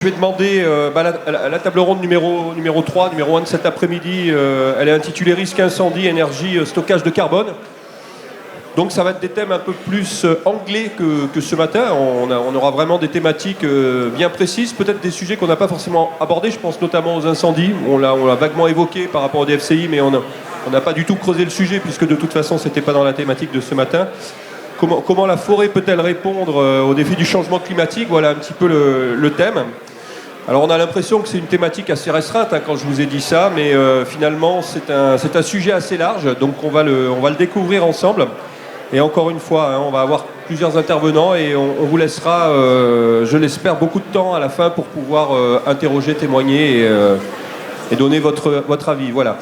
Je vais demander la table ronde numéro 3, numéro 1 de cet après-midi. Elle est intitulée Risque incendie, énergie, stockage de carbone. Donc ça va être des thèmes un peu plus anglais que ce matin. On aura vraiment des thématiques bien précises, peut-être des sujets qu'on n'a pas forcément abordés. Je pense notamment aux incendies. On l'a vaguement évoqué par rapport au DFCI, mais on n'a pas du tout creusé le sujet, puisque de toute façon, c'était pas dans la thématique de ce matin. Comment la forêt peut-elle répondre aux défis du changement climatique? Voilà un petit peu le thème. Alors on a l'impression que c'est une thématique assez restreinte quand je vous ai dit ça, mais finalement c'est un sujet assez large, donc on va le découvrir ensemble. Et encore une fois, on va avoir plusieurs intervenants et on vous laissera, je l'espère, beaucoup de temps à la fin pour pouvoir interroger, témoigner et donner votre avis. Voilà.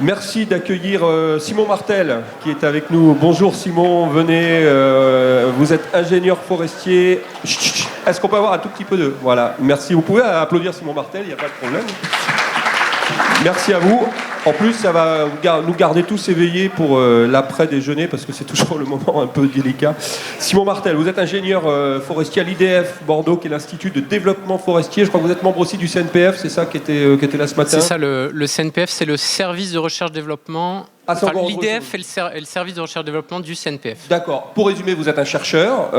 Merci d'accueillir Simon Martel qui est avec nous. Bonjour Simon, venez, vous êtes ingénieur forestier. Est-ce qu'on peut avoir un tout petit peu de... Voilà, merci. Vous pouvez applaudir Simon Martel, il n'y a pas de problème. Merci à vous. En plus, ça va nous garder tous éveillés pour l'après-déjeuner, parce que c'est toujours le moment un peu délicat. Simon Martel, vous êtes ingénieur forestier à l'IDF Bordeaux, qui est l'Institut de développement forestier. Je crois que vous êtes membre aussi du CNPF, c'est ça qui était là ce matin? C'est ça, le CNPF, c'est le service de recherche-développement. Enfin, l'IDF est le service de recherche-développement du CNPF. D'accord. Pour résumer, vous êtes un chercheur,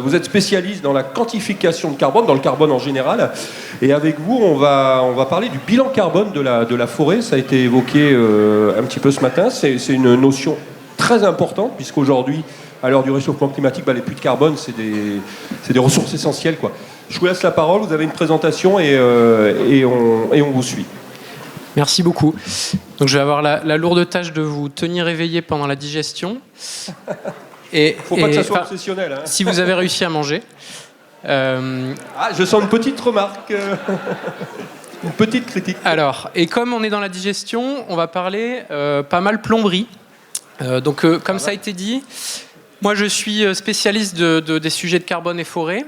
vous êtes spécialiste dans la quantification de carbone, dans le carbone en général. Et avec vous, on va parler du bilan carbone de la forêt. Ça a été évoqué un petit peu ce matin. C'est une notion très importante, puisqu'aujourd'hui, à l'heure du réchauffement climatique, les puits de carbone, c'est des ressources essentielles, quoi. Je vous laisse la parole, vous avez une présentation et on vous suit. Merci beaucoup. Donc je vais avoir la lourde tâche de vous tenir éveillé pendant la digestion. Faut pas que ça soit obsessionnel. Hein. Si vous avez réussi à manger. Je sens une petite remarque. Une petite critique. Alors, et comme on est dans la digestion, on va parler pas mal plomberie. Comme ça a été dit, moi je suis spécialiste des sujets de carbone et forêt.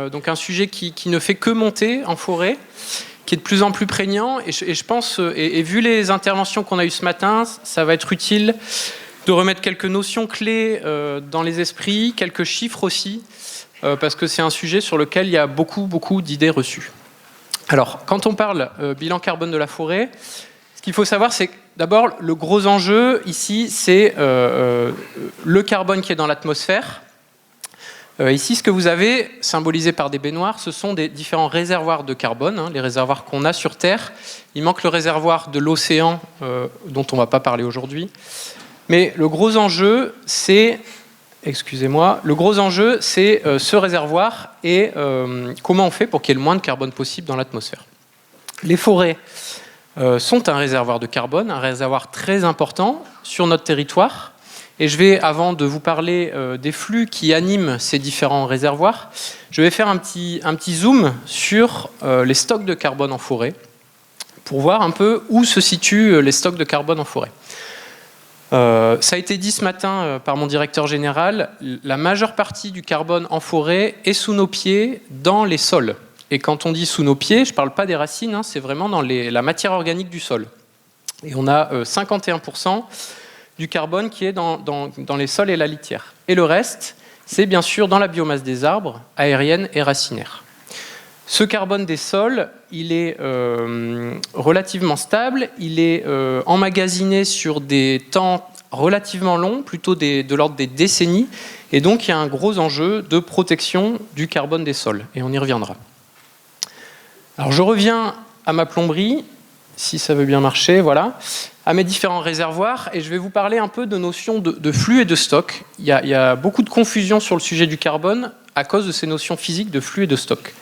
Donc un sujet qui ne fait que monter en forêt, qui est de plus en plus prégnant, et je pense, et vu les interventions qu'on a eues ce matin, ça va être utile de remettre quelques notions clés dans les esprits, quelques chiffres aussi, parce que c'est un sujet sur lequel il y a beaucoup d'idées reçues. Alors, quand on parle bilan carbone de la forêt, ce qu'il faut savoir, c'est que d'abord, le gros enjeu ici, c'est le carbone qui est dans l'atmosphère. Ici, ce que vous avez, symbolisé par des baignoires, ce sont des différents réservoirs de carbone, les réservoirs qu'on a sur Terre. Il manque le réservoir de l'océan, dont on ne va pas parler aujourd'hui. Mais le gros enjeu, c'est... le gros enjeu, c'est ce réservoir et comment on fait pour qu'il y ait le moins de carbone possible dans l'atmosphère. Les forêts sont un réservoir de carbone, un réservoir très important sur notre territoire. Et je vais, avant de vous parler des flux qui animent ces différents réservoirs, je vais faire un petit zoom sur les stocks de carbone en forêt pour voir un peu où se situent les stocks de carbone en forêt. Ça a été dit ce matin par mon directeur général, la majeure partie du carbone en forêt est sous nos pieds dans les sols. Et quand on dit sous nos pieds, je ne parle pas des racines, c'est vraiment dans la matière organique du sol. Et on a 51% du carbone qui est dans les sols et la litière. Et le reste, c'est bien sûr dans la biomasse des arbres, aérienne et racinaire. Ce carbone des sols, il est relativement stable, il est emmagasiné sur des temps relativement longs, plutôt de l'ordre des décennies, et donc il y a un gros enjeu de protection du carbone des sols, et on y reviendra. Alors je reviens à ma plomberie, si ça veut bien marcher, voilà, à mes différents réservoirs, et je vais vous parler un peu de notions de flux et de stock. Il y a beaucoup de confusion sur le sujet du carbone à cause de ces notions physiques de flux et de stock.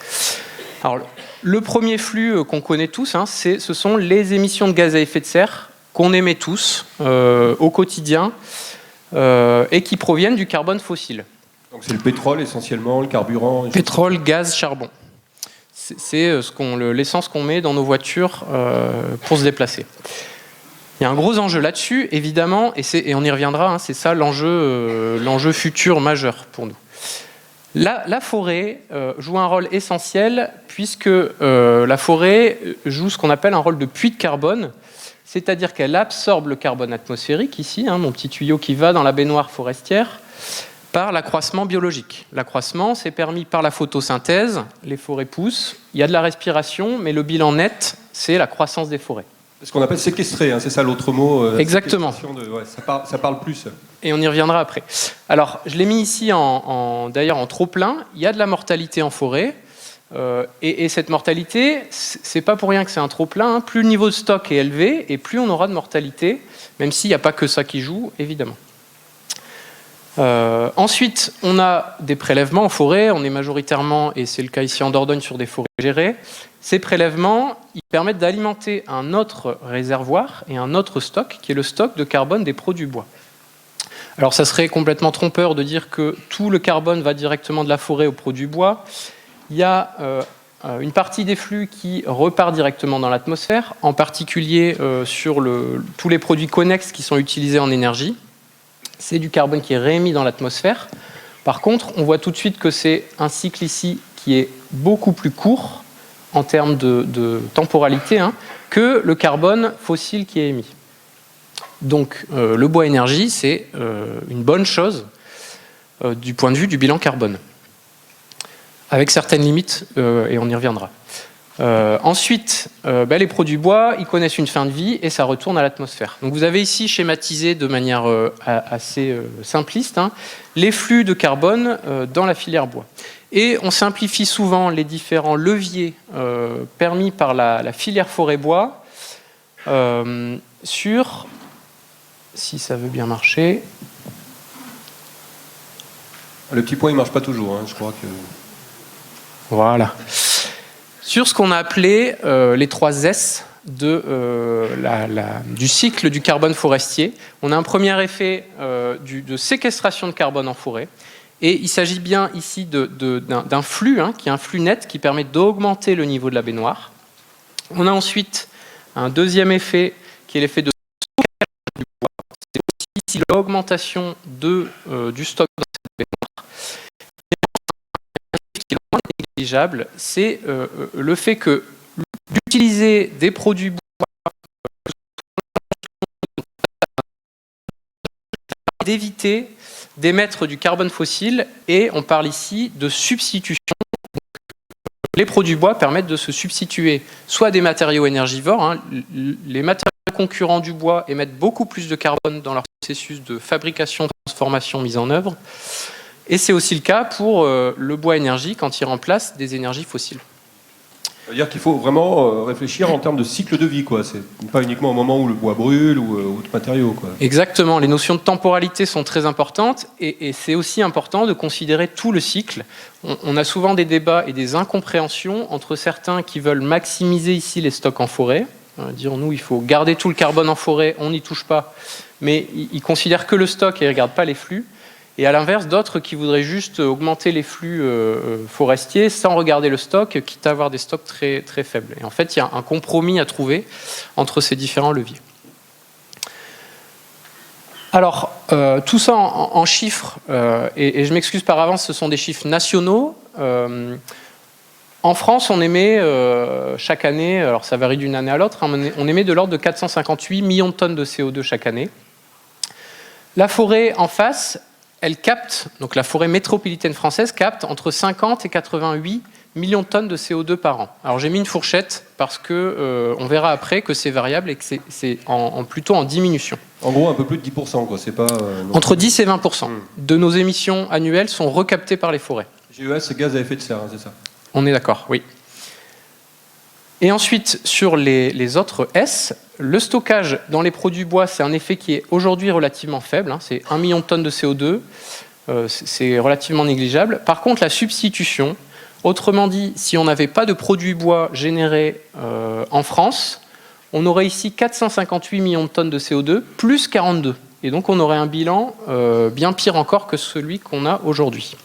Alors, le premier flux qu'on connaît tous, ce sont les émissions de gaz à effet de serre qu'on émet tous au quotidien et qui proviennent du carbone fossile. Donc c'est le pétrole essentiellement, le carburant. Pétrole, gaz, charbon. C'est l'essence qu'on met dans nos voitures pour se déplacer. Il y a un gros enjeu là-dessus, évidemment, et on y reviendra, c'est ça l'enjeu futur majeur pour nous. La forêt joue un rôle essentiel puisque la forêt joue ce qu'on appelle un rôle de puits de carbone, c'est-à-dire qu'elle absorbe le carbone atmosphérique, ici, mon petit tuyau qui va dans la baignoire forestière, par l'accroissement biologique. L'accroissement, c'est permis par la photosynthèse, les forêts poussent, il y a de la respiration, mais le bilan net, c'est la croissance des forêts. C'est ce qu'on appelle séquestrer, hein, c'est ça l'autre mot. Exactement. Ouais, ça parle plus. Et on y reviendra après. Alors, je l'ai mis ici d'ailleurs en trop plein. Il y a de la mortalité en forêt. Et cette mortalité, c'est pas pour rien que c'est un trop plein. Hein. Plus le niveau de stock est élevé, et plus on aura de mortalité, même s'il n'y a pas que ça qui joue, évidemment. Ensuite, on a des prélèvements en forêt. On est majoritairement, et c'est le cas ici en Dordogne, sur des forêts gérées. Ces prélèvements, ils permettent d'alimenter un autre réservoir et un autre stock, qui est le stock de carbone des produits bois. Alors, ça serait complètement trompeur de dire que tout le carbone va directement de la forêt aux produits bois. Il y a une partie des flux qui repart directement dans l'atmosphère, en particulier sur tous les produits connexes qui sont utilisés en énergie. C'est du carbone qui est réémis dans l'atmosphère. Par contre, on voit tout de suite que c'est un cycle ici qui est beaucoup plus court en termes de temporalité que le carbone fossile qui est émis. Donc le bois énergie, c'est une bonne chose du point de vue du bilan carbone, avec certaines limites, et on y reviendra. Ensuite, les produits bois, ils connaissent une fin de vie et ça retourne à l'atmosphère. Donc vous avez ici schématisé de manière assez simpliste les flux de carbone dans la filière bois. Et on simplifie souvent les différents leviers permis par la filière forêt-bois sur, si ça veut bien marcher... Le petit point, il ne marche pas toujours, je crois que... Voilà. Sur ce qu'on a appelé les 3 S du cycle du carbone forestier, on a un premier effet de séquestration de carbone en forêt. Et il s'agit bien ici d'un flux, qui est un flux net qui permet d'augmenter le niveau de la baignoire. On a ensuite un deuxième effet qui est l'effet de stockage du bois. C'est aussi ici l'augmentation du stock dans cette baignoire. Et qui est moins négligeable, c'est le fait que d'utiliser des produits bois d'éviter d'émettre du carbone fossile, et on parle ici de substitution. Les produits bois permettent de se substituer soit des matériaux énergivores, les matériaux concurrents du bois émettent beaucoup plus de carbone dans leur processus de fabrication, transformation, mise en œuvre, et c'est aussi le cas pour le bois énergie quand il remplace des énergies fossiles. C'est-à-dire qu'il faut vraiment réfléchir en termes de cycle de vie, quoi. C'est pas uniquement au moment où le bois brûle ou de matériaux, quoi. Exactement, les notions de temporalité sont très importantes, et c'est aussi important de considérer tout le cycle. On a souvent des débats et des incompréhensions entre certains qui veulent maximiser ici les stocks en forêt, dirons-nous il faut garder tout le carbone en forêt, on n'y touche pas, mais ils considèrent que le stock et ils ne regardent pas les flux. Et à l'inverse, d'autres qui voudraient juste augmenter les flux forestiers sans regarder le stock, quitte à avoir des stocks très, très faibles. Et en fait, il y a un compromis à trouver entre ces différents leviers. Alors, tout ça en chiffres, et je m'excuse par avance, ce sont des chiffres nationaux. En France, on émet chaque année, alors ça varie d'une année à l'autre, on émet de l'ordre de 458 millions de tonnes de CO2 chaque année. La forêt en face, elle capte, donc la forêt métropolitaine française capte entre 50 et 88 millions de tonnes de CO2 par an. Alors j'ai mis une fourchette parce que on verra après que c'est variable et que c'est plutôt en diminution. En gros, un peu plus de 10%, quoi. C'est pas, entre 10 et 20% de nos émissions annuelles sont recaptées par les forêts. GES, c'est gaz à effet de serre, c'est ça? On est d'accord, oui. Et ensuite, sur les autres S, le stockage dans les produits bois, c'est un effet qui est aujourd'hui relativement faible. C'est 1 million de tonnes de CO2, c'est relativement négligeable. Par contre, la substitution, autrement dit, si on n'avait pas de produits bois générés en France, on aurait ici 458 millions de tonnes de CO2, plus 42. Et donc, on aurait un bilan bien pire encore que celui qu'on a aujourd'hui.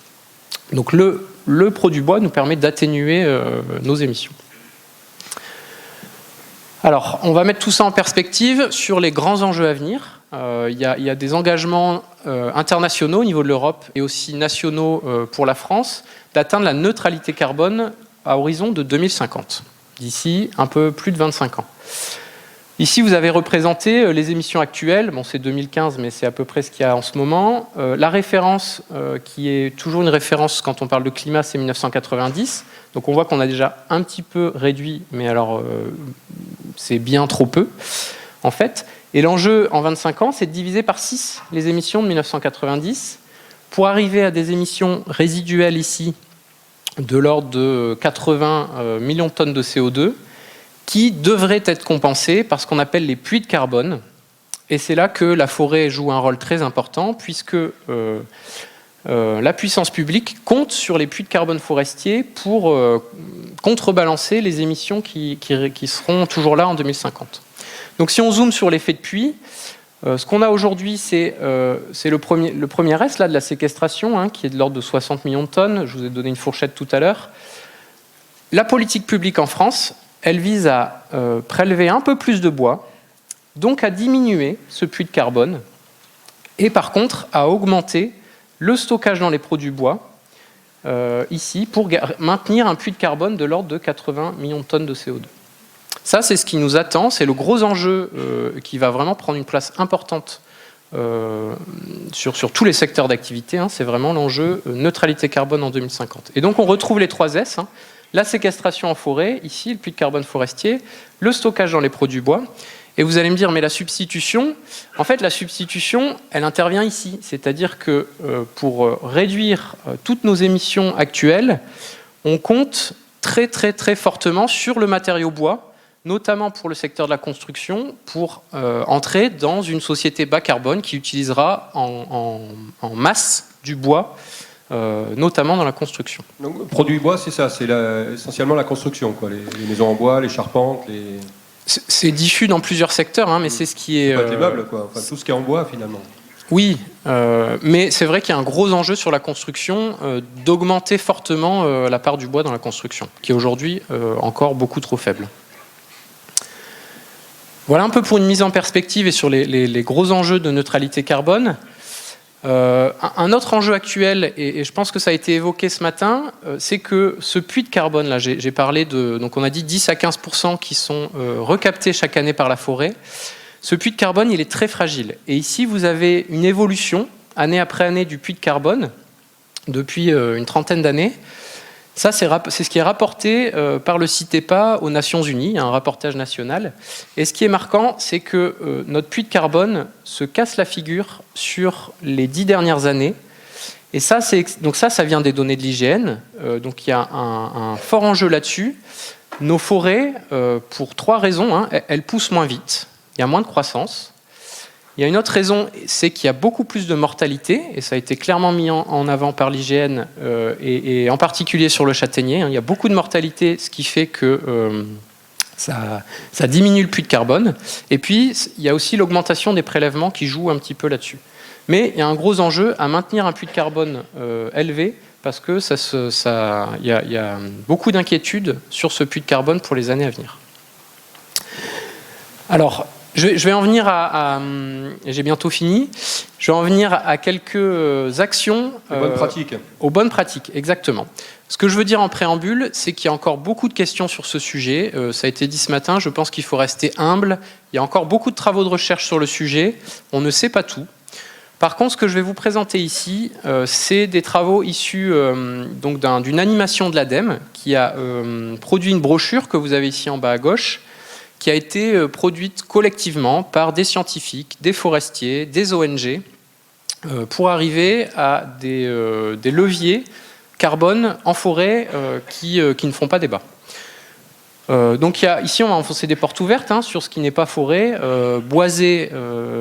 Donc, le produit bois nous permet d'atténuer nos émissions. Alors, on va mettre tout ça en perspective sur les grands enjeux à venir. Il y a des engagements internationaux au niveau de l'Europe et aussi nationaux pour la France d'atteindre la neutralité carbone à horizon de 2050, d'ici un peu plus de 25 ans. Ici, vous avez représenté les émissions actuelles. Bon, c'est 2015, mais c'est à peu près ce qu'il y a en ce moment. La référence, qui est toujours une référence quand on parle de climat, c'est 1990. Donc on voit qu'on a déjà un petit peu réduit, mais alors c'est bien trop peu, en fait. Et l'enjeu, en 25 ans, c'est de diviser par 6 les émissions de 1990 pour arriver à des émissions résiduelles ici de l'ordre de 80 millions de tonnes de CO2, qui devraient être compensés par ce qu'on appelle les puits de carbone. Et c'est là que la forêt joue un rôle très important, puisque la puissance publique compte sur les puits de carbone forestiers pour contrebalancer les émissions qui seront toujours là en 2050. Donc si on zoome sur l'effet de puits, ce qu'on a aujourd'hui, c'est le premier S là, de la séquestration, qui est de l'ordre de 60 millions de tonnes. Je vous ai donné une fourchette tout à l'heure. La politique publique en France, elle vise à prélever un peu plus de bois, donc à diminuer ce puits de carbone, et par contre à augmenter le stockage dans les produits bois, ici, pour maintenir un puits de carbone de l'ordre de 80 millions de tonnes de CO2. Ça, c'est ce qui nous attend, c'est le gros enjeu qui va vraiment prendre une place importante sur tous les secteurs d'activité, c'est vraiment l'enjeu neutralité carbone en 2050. Et donc on retrouve les 3 S, la séquestration en forêt, ici, le puits de carbone forestier, le stockage dans les produits bois. Et vous allez me dire, mais la substitution, en fait, la substitution, elle intervient ici. C'est-à-dire que pour réduire toutes nos émissions actuelles, on compte très, très, très fortement sur le matériau bois, notamment pour le secteur de la construction, pour entrer dans une société bas carbone qui utilisera en masse du bois, notamment dans la construction. Donc, produit bois, c'est ça, c'est essentiellement la construction, quoi. Les maisons en bois, les charpentes, les... C'est diffus dans plusieurs secteurs, mais c'est ce qui est... Pas les meubles, quoi. Enfin, tout ce qui est en bois, finalement. Oui, mais c'est vrai qu'il y a un gros enjeu sur la construction, d'augmenter fortement la part du bois dans la construction, qui est aujourd'hui encore beaucoup trop faible. Voilà un peu pour une mise en perspective et sur les gros enjeux de neutralité carbone. Un autre enjeu actuel, et je pense que ça a été évoqué ce matin, c'est que ce puits de carbone, là, j'ai parlé de, donc on a dit 10 à 15% qui sont recaptés chaque année par la forêt. Ce puits de carbone, il est très fragile. Et ici, vous avez une évolution, année après année, du puits de carbone, depuis une trentaine d'années. Ça, c'est ce qui est rapporté par le CITEPA aux Nations Unies, un rapportage national. Et ce qui est marquant, c'est que notre puits de carbone se casse la figure sur les 10 dernières années. Et ça, ça vient des données de l'IGN. Donc il y a un fort enjeu là-dessus. Nos forêts, pour 3 raisons, elles poussent moins vite. Il y a moins de croissance. Il y a une autre raison, c'est qu'il y a beaucoup plus de mortalité, et ça a été clairement mis en avant par l'IGN, et en particulier sur le châtaignier. Il y a beaucoup de mortalité, ce qui fait que ça diminue le puits de carbone. Et puis, il y a aussi l'augmentation des prélèvements qui joue un petit peu là-dessus. Mais il y a un gros enjeu à maintenir un puits de carbone élevé, parce que il y a beaucoup d'inquiétudes sur ce puits de carbone pour les années à venir. Alors, je vais en venir j'ai bientôt fini, je vais en venir à quelques actions... bonnes pratiques. Aux bonnes pratiques, exactement. Ce que je veux dire en préambule, c'est qu'il y a encore beaucoup de questions sur ce sujet. Ça a été dit ce matin, je pense qu'il faut rester humble. Il y a encore beaucoup de travaux de recherche sur le sujet. On ne sait pas tout. Par contre, ce que je vais vous présenter ici, c'est des travaux issus donc d'une animation de l'ADEME qui a produit une brochure que vous avez ici en bas à gauche, qui a été produite collectivement par des scientifiques, des forestiers, des ONG, pour arriver à des leviers carbone en forêt qui ne font pas débat. Donc ici, on va enfoncer des portes ouvertes sur ce qui n'est pas forêt. Boiser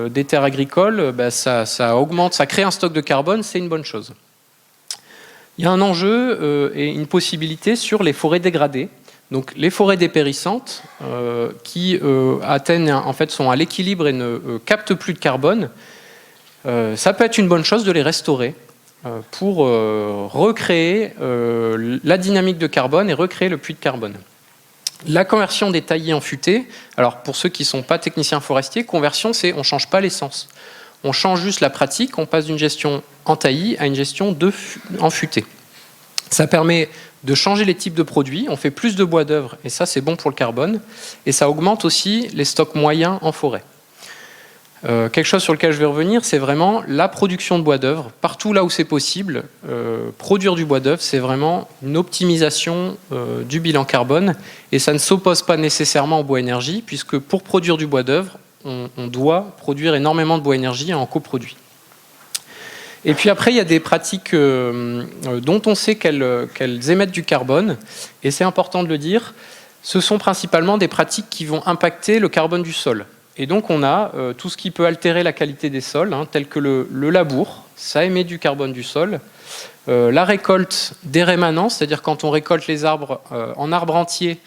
des terres agricoles, ça augmente, ça crée un stock de carbone, c'est une bonne chose. Il y a un enjeu et une possibilité sur les forêts dégradées. Donc les forêts dépérissantes qui atteignent, en fait, sont à l'équilibre et ne captent plus de carbone, ça peut être une bonne chose de les restaurer pour recréer la dynamique de carbone et recréer le puits de carbone. La conversion des taillis en futaie, alors pour ceux qui ne sont pas techniciens forestiers, conversion, c'est on ne change pas l'essence. On change juste la pratique, on passe d'une gestion en taillis à une gestion en futaie. Ça permet de changer les types de produits, on fait plus de bois d'œuvre, et ça c'est bon pour le carbone, et ça augmente aussi les stocks moyens en forêt. Quelque chose sur lequel je vais revenir, c'est vraiment la production de bois d'œuvre. Partout là où c'est possible, produire du bois d'œuvre, c'est vraiment une optimisation du bilan carbone, et ça ne s'oppose pas nécessairement au bois énergie, puisque pour produire du bois d'œuvre, on doit produire énormément de bois énergie en coproduit. Et puis après, il y a des pratiques dont on sait qu'elles émettent du carbone, et c'est important de le dire, ce sont principalement des pratiques qui vont impacter le carbone du sol. Et donc on a tout ce qui peut altérer la qualité des sols, tel que le labour, ça émet du carbone du sol, la récolte des rémanents, c'est-à-dire quand on récolte les arbres en arbres entiers,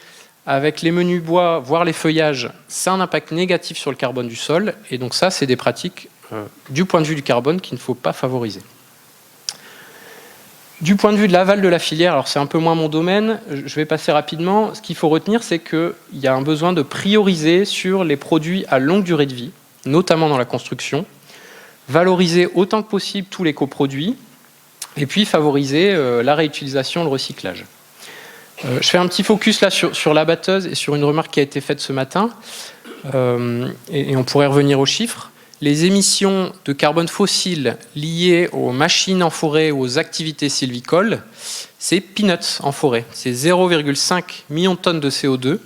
avec les menus bois, voire les feuillages, ça a un impact négatif sur le carbone du sol, et donc ça, c'est des pratiques du point de vue du carbone qu'il ne faut pas favoriser. Du point de vue de l'aval de la filière, alors c'est un peu moins mon domaine, je vais passer rapidement. Ce qu'il faut retenir, c'est qu'il y a un besoin de prioriser sur les produits à longue durée de vie, notamment dans la construction, valoriser autant que possible tous les coproduits, et puis favoriser la réutilisation, le recyclage. Je fais un petit focus là sur la batteuse et sur une remarque qui a été faite ce matin, et on pourrait revenir aux chiffres. Les émissions de carbone fossile liées aux machines en forêt ou aux activités sylvicoles, c'est peanuts en forêt. C'est 0,5 million de tonnes de CO2.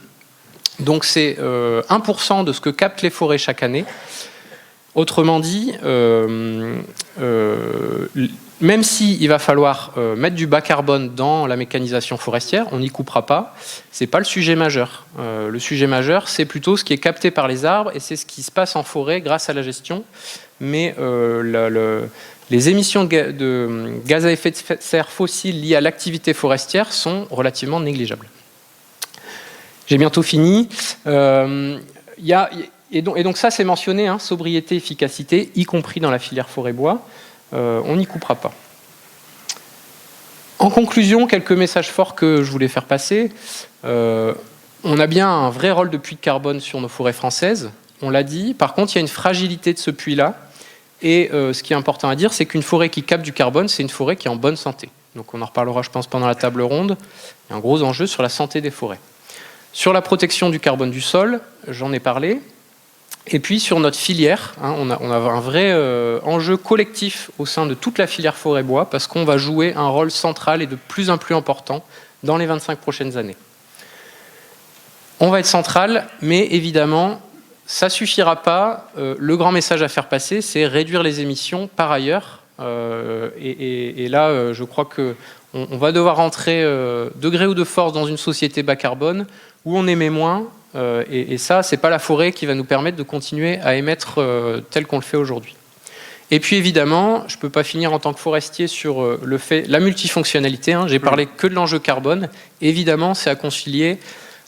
Donc c'est 1% de ce que captent les forêts chaque année. Autrement dit, même s'il va falloir mettre du bas carbone dans la mécanisation forestière, on n'y coupera pas. Ce n'est pas le sujet majeur. Le sujet majeur, c'est plutôt ce qui est capté par les arbres et c'est ce qui se passe en forêt grâce à la gestion. Mais les émissions de gaz à effet de serre fossiles liées à l'activité forestière sont relativement négligeables. J'ai bientôt fini. Et donc ça, c'est mentionné, sobriété, efficacité, y compris dans la filière forêt-bois. On n'y coupera pas. En conclusion, quelques messages forts que je voulais faire passer. On a bien un vrai rôle de puits de carbone sur nos forêts françaises, on l'a dit. Par contre, il y a une fragilité de ce puits-là. Et ce qui est important à dire, c'est qu'une forêt qui capte du carbone, c'est une forêt qui est en bonne santé. Donc on en reparlera, je pense, pendant la table ronde. Il y a un gros enjeu sur la santé des forêts. Sur la protection du carbone du sol, j'en ai parlé. Et puis sur notre filière, on a un vrai enjeu collectif au sein de toute la filière forêt-bois parce qu'on va jouer un rôle central et de plus en plus important dans les 25 prochaines années. On va être central, mais évidemment, ça ne suffira pas. Le grand message à faire passer, c'est réduire les émissions par ailleurs. Et là, je crois qu'on va devoir rentrer de gré ou de force dans une société bas carbone où on émet moins. Et ça, ce n'est pas la forêt qui va nous permettre de continuer à émettre tel qu'on le fait aujourd'hui. Et puis évidemment, je ne peux pas finir en tant que forestier sur la multifonctionnalité. J'ai parlé que de l'enjeu carbone. Évidemment, c'est à concilier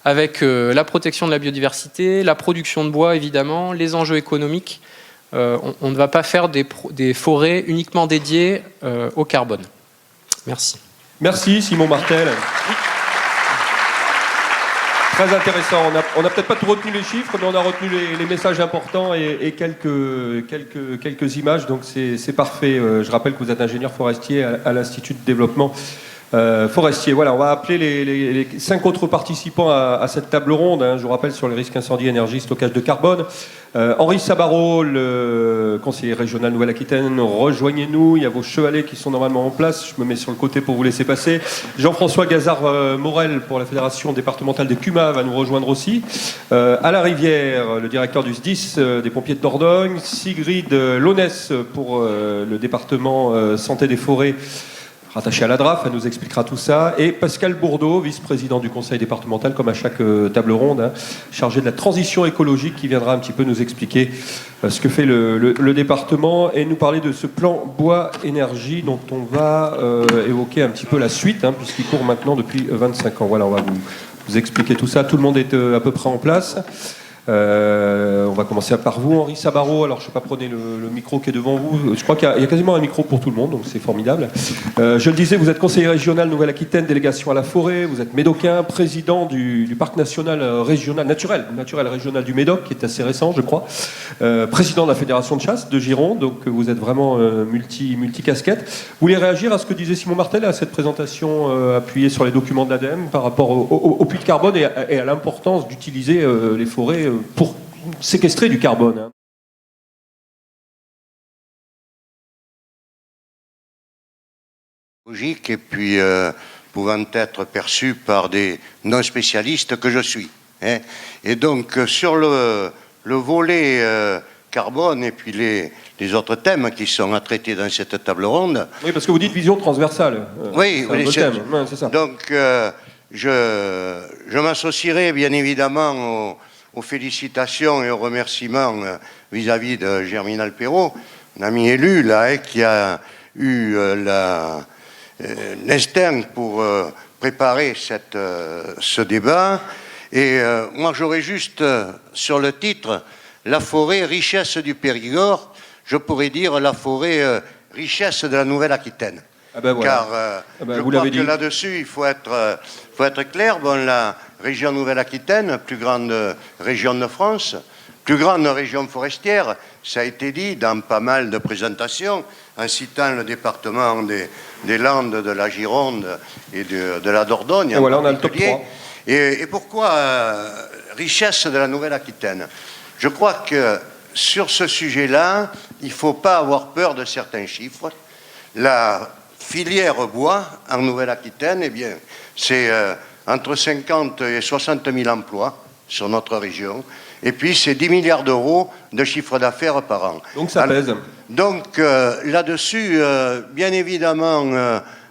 avec la protection de la biodiversité, la production de bois, évidemment, les enjeux économiques. On ne va pas faire des forêts uniquement dédiées au carbone. Merci. Merci Simon Martel. Très intéressant. On n'a peut-être pas tout retenu les chiffres, mais on a retenu les messages importants et quelques images. Donc c'est parfait. Je rappelle que vous êtes ingénieur forestier à l'Institut de développement forestier. Voilà, on va appeler les 5 autres participants à cette table ronde. Je vous rappelle sur les risques incendie, énergie, stockage de carbone. Henri Sabarot, le conseiller régional Nouvelle-Aquitaine, rejoignez-nous. Il y a vos chevalets qui sont normalement en place. Je me mets sur le côté pour vous laisser passer. Jean-François Gazard-Morel pour la Fédération départementale des CUMA va nous rejoindre aussi. Alain Rivière, le directeur du SDIS des pompiers de Dordogne. Sigrid Launès pour le département santé des forêts, rattaché à la DRAF, elle nous expliquera tout ça. Et Pascal Bourdeau, vice-président du conseil départemental, comme à chaque table ronde, chargé de la transition écologique, qui viendra un petit peu nous expliquer ce que fait le département et nous parler de ce plan bois-énergie dont on va évoquer un petit peu la suite, puisqu'il court maintenant depuis 25 ans. Voilà, on va vous expliquer tout ça. Tout le monde est à peu près en place. On va commencer par vous, Henri Sabaro. Alors, je ne sais pas, prenez le micro qui est devant vous. Je crois qu'il y a quasiment un micro pour tout le monde, donc c'est formidable. Je le disais, vous êtes conseiller régional Nouvelle-Aquitaine, délégation à la forêt. Vous êtes médocain, président du parc national régional, naturel régional du Médoc, qui est assez récent, je crois. Président de la fédération de chasse de Gironde, donc vous êtes vraiment multi-casquette. Vous voulez réagir à ce que disait Simon Martel, à cette présentation appuyée sur les documents de l'ADEME par rapport au puits de carbone et à l'importance d'utiliser les forêts pour séquestrer du carbone, hein. Logique et puis pouvant être perçu par des non-spécialistes que je suis, hein. Et donc sur le volet carbone et puis les autres thèmes qui sont à traiter dans cette table ronde. Oui, parce que vous dites vision transversale. Oui, c'est ça. Donc je m'associerai bien évidemment aux félicitations et aux remerciements vis-à-vis de Germinal Perrault, un ami élu là, qui a eu l'instinct pour préparer ce débat. Et moi j'aurais juste sur le titre la forêt richesse du Périgord, je pourrais dire la forêt richesse de la Nouvelle-Aquitaine. Ah ben voilà. Car je vous crois l'avez que dit. là-dessus, il faut être clair. Bon, la région Nouvelle-Aquitaine, plus grande région de France, plus grande région forestière, ça a été dit dans pas mal de présentations, en citant le département des Landes, de la Gironde et de la Dordogne. Et voilà, on a le top 3. Et pourquoi richesse de la Nouvelle-Aquitaine? Je crois que sur ce sujet-là, il ne faut pas avoir peur de certains chiffres. La filière bois en Nouvelle-Aquitaine, eh bien, c'est entre 50 et 60 000 emplois sur notre région. Et puis, c'est 10 milliards d'euros de chiffre d'affaires par an. Donc, ça pèse. Donc, là-dessus, bien évidemment,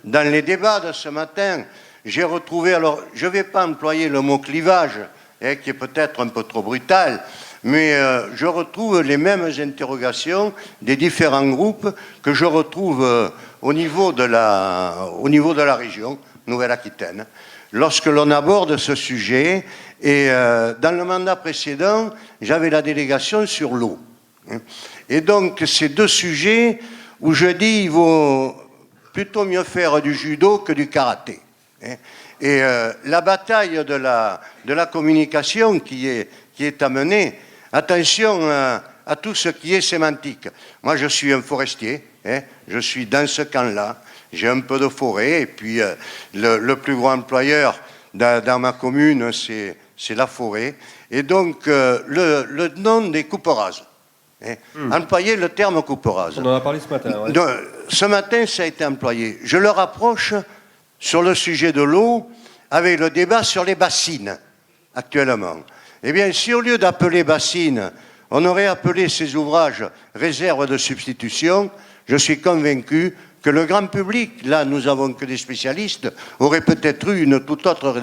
dans les débats de ce matin, j'ai retrouvé, alors, je ne vais pas employer le mot clivage, hein, qui est peut-être un peu trop brutal, mais je retrouve les mêmes interrogations des différents groupes que je retrouve au niveau de la région Nouvelle-Aquitaine. Lorsque l'on aborde ce sujet, et dans le mandat précédent, j'avais la délégation sur l'eau. Et donc, c'est deux sujets où je dis il vaut plutôt mieux faire du judo que du karaté. Et la bataille de la communication qui est amenée, attention à tout ce qui est sémantique. Moi, je suis un forestier, hein, je suis dans ce camp-là, j'ai un peu de forêt, et puis le plus gros employeur dans ma commune, c'est la forêt. Et donc, le nom des coupes rases. Hein, employer le terme coupe rase. On en a parlé ce matin. Ouais. Donc, ce matin, ça a été employé. Je le rapproche sur le sujet de l'eau avec le débat sur les bassines, actuellement. Eh bien, si au lieu d'appeler bassines, on aurait appelé ces ouvrages réserves de substitution, je suis convaincu que le grand public, là nous avons que des spécialistes, aurait peut-être eu une toute autre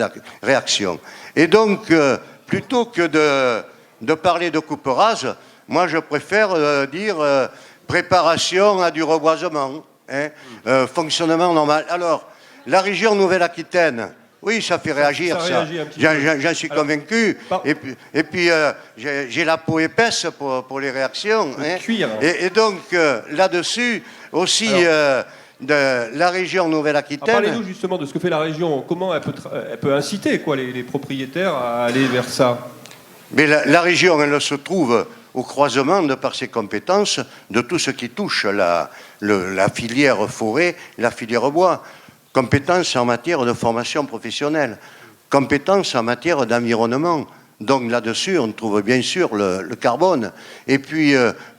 réaction. Et donc, plutôt que de parler de coupe rase, moi je préfère dire préparation à du reboisement, hein, fonctionnement normal. Alors, la région Nouvelle-Aquitaine, oui, ça fait réagir, ça. J'en suis convaincu. Et puis j'ai la peau épaisse pour les réactions. Hein. Cuir. Et donc, là-dessus, aussi, de la région Nouvelle-Aquitaine... Parlez-nous justement de ce que fait la région. Comment elle peut inciter les propriétaires à aller vers ça? Mais la région, elle se trouve au croisement, de par ses compétences, de tout ce qui touche la filière forêt, la filière bois. Compétences en matière de formation professionnelle, compétences en matière d'environnement. Donc là-dessus, on trouve bien sûr le carbone. Et puis,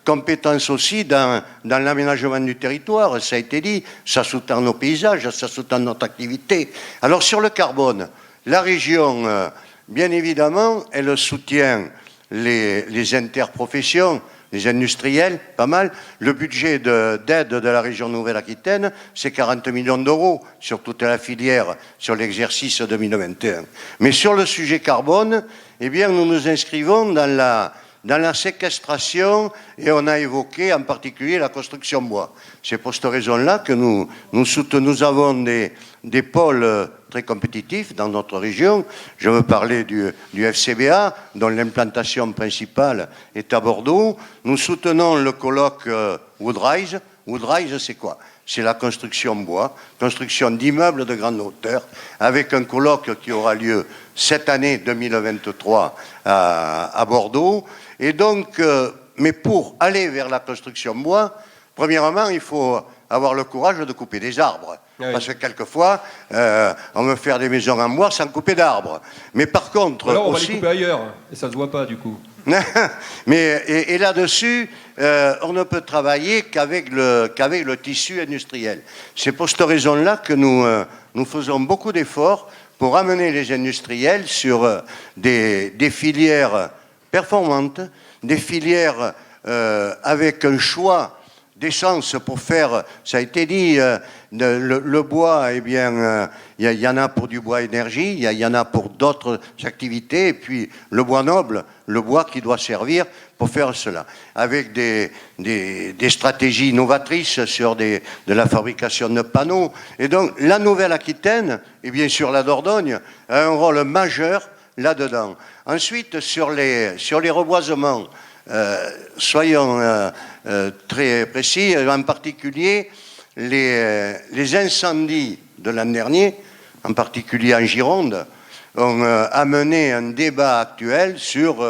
compétences aussi dans l'aménagement du territoire, ça a été dit, ça sous-tend nos paysages, ça sous-tend notre activité. Alors sur le carbone, la région, bien évidemment, elle soutient les interprofessions, les industriels, pas mal. Le budget d'aide de la région Nouvelle-Aquitaine, c'est 40 millions d'euros sur toute la filière, sur l'exercice 2021. Mais sur le sujet carbone, eh bien, nous nous inscrivons dans dans la séquestration et on a évoqué en particulier la construction bois. C'est pour cette raison-là que nous avons des pôles très compétitifs dans notre région. Je veux parler du FCBA, dont l'implantation principale est à Bordeaux. Nous soutenons le colloque Woodrise. Woodrise, c'est quoi? C'est la construction bois, construction d'immeubles de grande hauteur, avec un colloque qui aura lieu cette année 2023 à Bordeaux. Et donc, mais pour aller vers la construction bois, premièrement, il faut avoir le courage de couper des arbres. Oui. Parce que quelquefois, on veut faire des maisons en bois sans couper d'arbres. Mais par contre, alors on aussi, va les couper ailleurs, et ça ne se voit pas du coup. Mais, et là-dessus, on ne peut travailler qu'avec le tissu industriel. C'est pour cette raison-là que nous faisons beaucoup d'efforts pour amener les industriels sur des filières performantes, des filières avec un choix d'essence pour faire, ça a été dit, le bois, eh bien, il y en a pour du bois énergie, il y en a pour d'autres activités, et puis le bois noble, le bois qui doit servir pour faire cela, avec des stratégies novatrices sur de la fabrication de panneaux. Et donc, la Nouvelle-Aquitaine, et bien sûr la Dordogne, a un rôle majeur là-dedans. Ensuite, sur les reboisements, soyons très précis, en particulier les incendies de l'an dernier, en particulier en Gironde, ont amené un débat actuel sur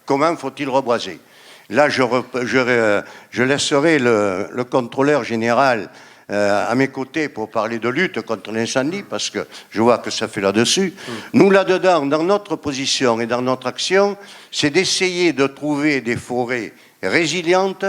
comment faut-il reboiser. Là, je laisserai le contrôleur général à mes côtés pour parler de lutte contre l'incendie, parce que je vois que ça fait là-dessus. Nous, là-dedans, dans notre position et dans notre action, c'est d'essayer de trouver des forêts résilientes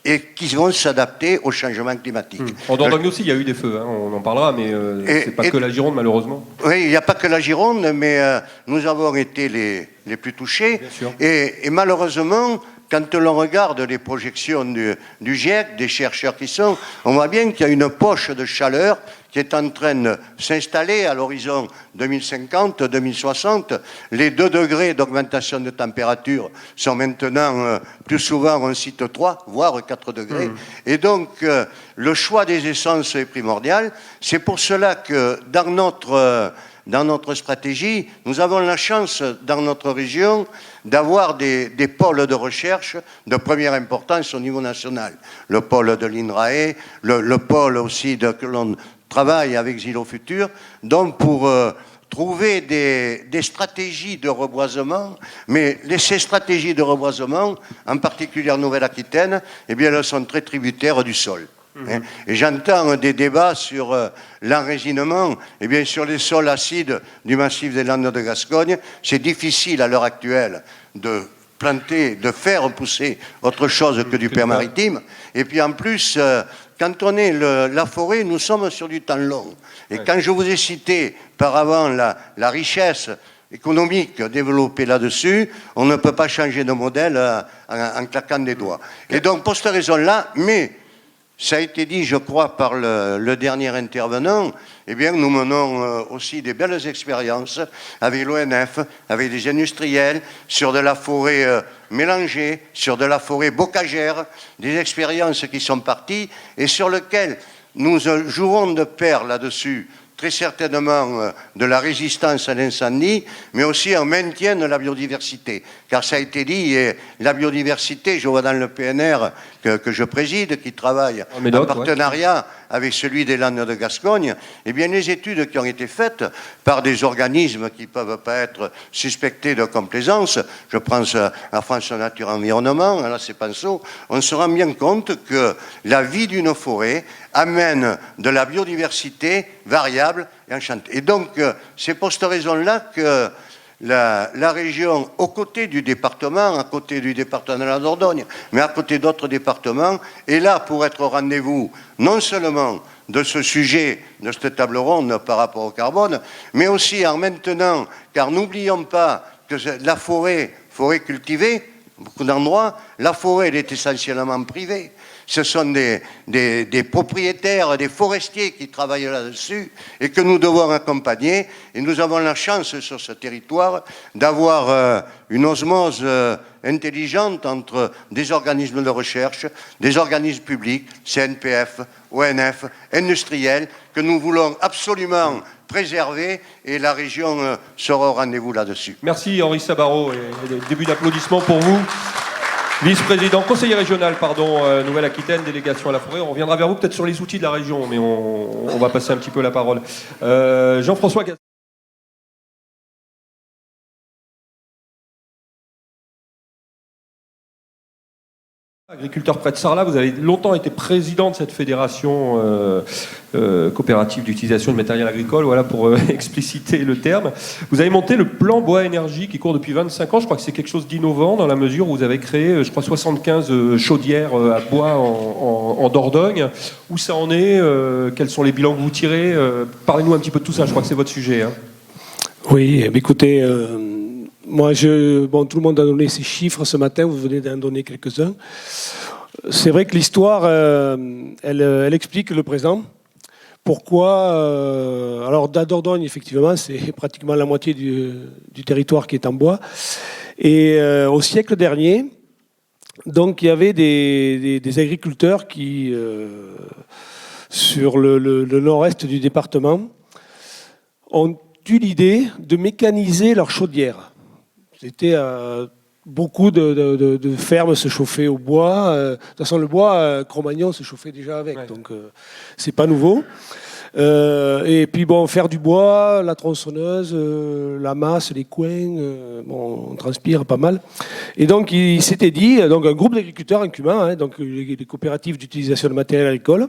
et qui vont s'adapter au changement climatique. En Dordogne aussi, il y a eu des feux, hein, on en parlera, mais c'est pas que la Gironde, malheureusement. Oui, il n'y a pas que la Gironde, mais nous avons été les plus touchés. Et malheureusement, quand l'on regarde les projections du GIEC, des chercheurs qui sont, on voit bien qu'il y a une poche de chaleur qui est en train de s'installer à l'horizon 2050-2060. Les 2 degrés d'augmentation de température sont maintenant, plus souvent, on cite 3, voire 4 degrés. Et donc, le choix des essences est primordial. C'est pour cela que dans notre stratégie, nous avons la chance, dans notre région, d'avoir des pôles de recherche de première importance au niveau national. Le pôle de l'INRAE, le pôle aussi que l'on travaille avec Zilo Futur, donc pour trouver des stratégies de reboisement, mais ces stratégies de reboisement, en particulier en Nouvelle-Aquitaine, eh bien, elles sont très tributaires du sol. Et j'entends des débats sur l'enrésinement. Eh bien, sur les sols acides du massif des Landes de Gascogne, c'est difficile à l'heure actuelle de planter, de faire pousser autre chose que du pain maritime. Et puis en plus, quand on est la forêt, nous sommes sur du temps long. Et quand je vous ai cité par avant la richesse économique développée là-dessus, on ne peut pas changer de modèle en claquant des doigts. Et donc, pour cette raison-là, mais ça a été dit, je crois, par le dernier intervenant, eh bien, nous menons aussi des belles expériences avec l'ONF, avec des industriels, sur de la forêt mélangée, sur de la forêt bocagère, des expériences qui sont parties et sur lesquelles nous jouerons de pair là-dessus, très certainement de la résistance à l'incendie, mais aussi un maintien de la biodiversité. Car ça a été dit, et la biodiversité, je vois dans le PNR que je préside, qui travaille en partenariat avec celui des Landes de Gascogne, eh bien les études qui ont été faites par des organismes qui ne peuvent pas être suspectés de complaisance, je pense à France Nature Environnement, à la CEPANSO, on se rend bien compte que la vie d'une forêt amène de la biodiversité variable et enchantée. Et donc, c'est pour cette raison-là que la région, aux côtés du département, à côté du département de la Dordogne, mais à côté d'autres départements, est là pour être au rendez-vous, non seulement de ce sujet, de cette table ronde par rapport au carbone, mais aussi en maintenant, car n'oublions pas que la forêt cultivée, beaucoup d'endroits, la forêt, elle est essentiellement privée. Ce sont des propriétaires, des forestiers qui travaillent là-dessus et que nous devons accompagner. Et nous avons la chance sur ce territoire d'avoir une osmose intelligente entre des organismes de recherche, des organismes publics, CNPF, ONF, industriels, que nous voulons absolument préserver, et la région sera au rendez-vous là-dessus. Merci Henri Sabarot, et début d'applaudissements pour vous. Vice-président, conseiller régional, pardon, Nouvelle-Aquitaine, délégation à la forêt. On reviendra vers vous peut-être sur les outils de la région, mais on va passer un petit peu la parole. Jean-François Gaz. Agriculteur près de Sarlat, vous avez longtemps été président de cette fédération coopérative d'utilisation de matériel agricole, voilà pour expliciter le terme. Vous avez monté le plan Bois Énergie qui court depuis 25 ans. Je crois que c'est quelque chose d'innovant dans la mesure où vous avez créé, je crois, 75 chaudières à bois en Dordogne. Où ça en est quels sont les bilans que vous tirez Parlez-nous un petit peu de tout ça, je crois que c'est votre sujet. Hein. Oui, écoutez, moi, tout le monde a donné ses chiffres ce matin, vous venez d'en donner quelques-uns. C'est vrai que l'histoire, elle explique le présent. Pourquoi alors, à Dordogne, effectivement, c'est pratiquement la moitié du territoire qui est en bois. Et au siècle dernier, donc, il y avait des agriculteurs qui, sur le nord-est du département, ont eu l'idée de mécaniser leur chaudière. C'était beaucoup de fermes se chauffaient au bois. De toute façon, le bois, Cro-Magnon se chauffait déjà avec, ouais. Donc c'est pas nouveau. Et puis bon, faire du bois, la tronçonneuse, la masse, les coins, on transpire pas mal. Et donc il s'était dit, donc un groupe d'agriculteurs en Cumin, hein, donc les coopératives d'utilisation de matériel agricole,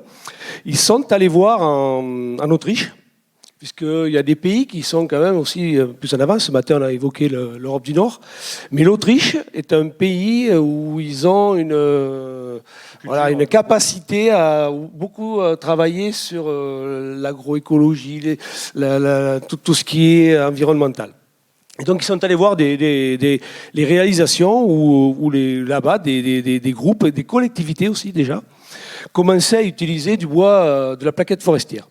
ils sont allés voir en Autriche. Puisqu'il y a des pays qui sont quand même aussi plus en avance. Ce matin, on a évoqué l'Europe du Nord. Mais l'Autriche est un pays où ils ont une capacité à beaucoup travailler sur l'agroécologie, tout ce qui est environnemental. Et donc, ils sont allés voir les réalisations où là-bas, des groupes, des collectivités aussi déjà, commençaient à utiliser du bois de la plaquette forestière.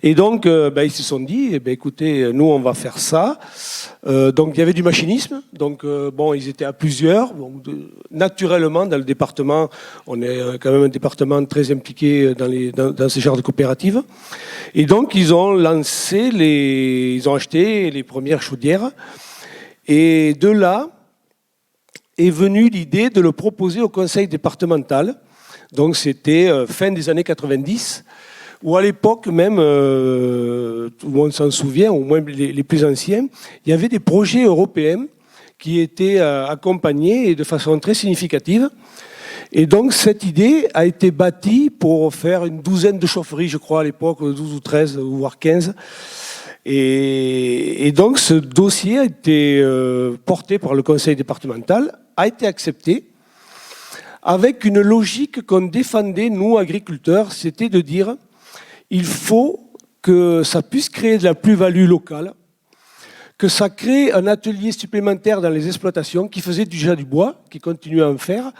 Et donc, ils se sont dit, écoutez, nous, on va faire ça. Donc, il y avait du machinisme. Donc, ils étaient à plusieurs. Bon, naturellement, dans le département, on est quand même un département très impliqué dans ces genres de coopératives. Et donc, ils ont acheté les premières chaudières. Et de là est venue l'idée de le proposer au conseil départemental. Donc, c'était fin des années 90. Où à l'époque même, tout le monde s'en souvient, au moins les plus anciens, il y avait des projets européens qui étaient accompagnés et de façon très significative. Et donc cette idée a été bâtie pour faire une douzaine de chaufferies, je crois à l'époque, 12 ou 13, voire 15. Et donc ce dossier a été porté par le conseil départemental, a été accepté, avec une logique qu'on défendait, nous, agriculteurs, c'était de dire il faut que ça puisse créer de la plus-value locale, que ça crée un atelier supplémentaire dans les exploitations qui faisait déjà du bois, qui continue à en faire,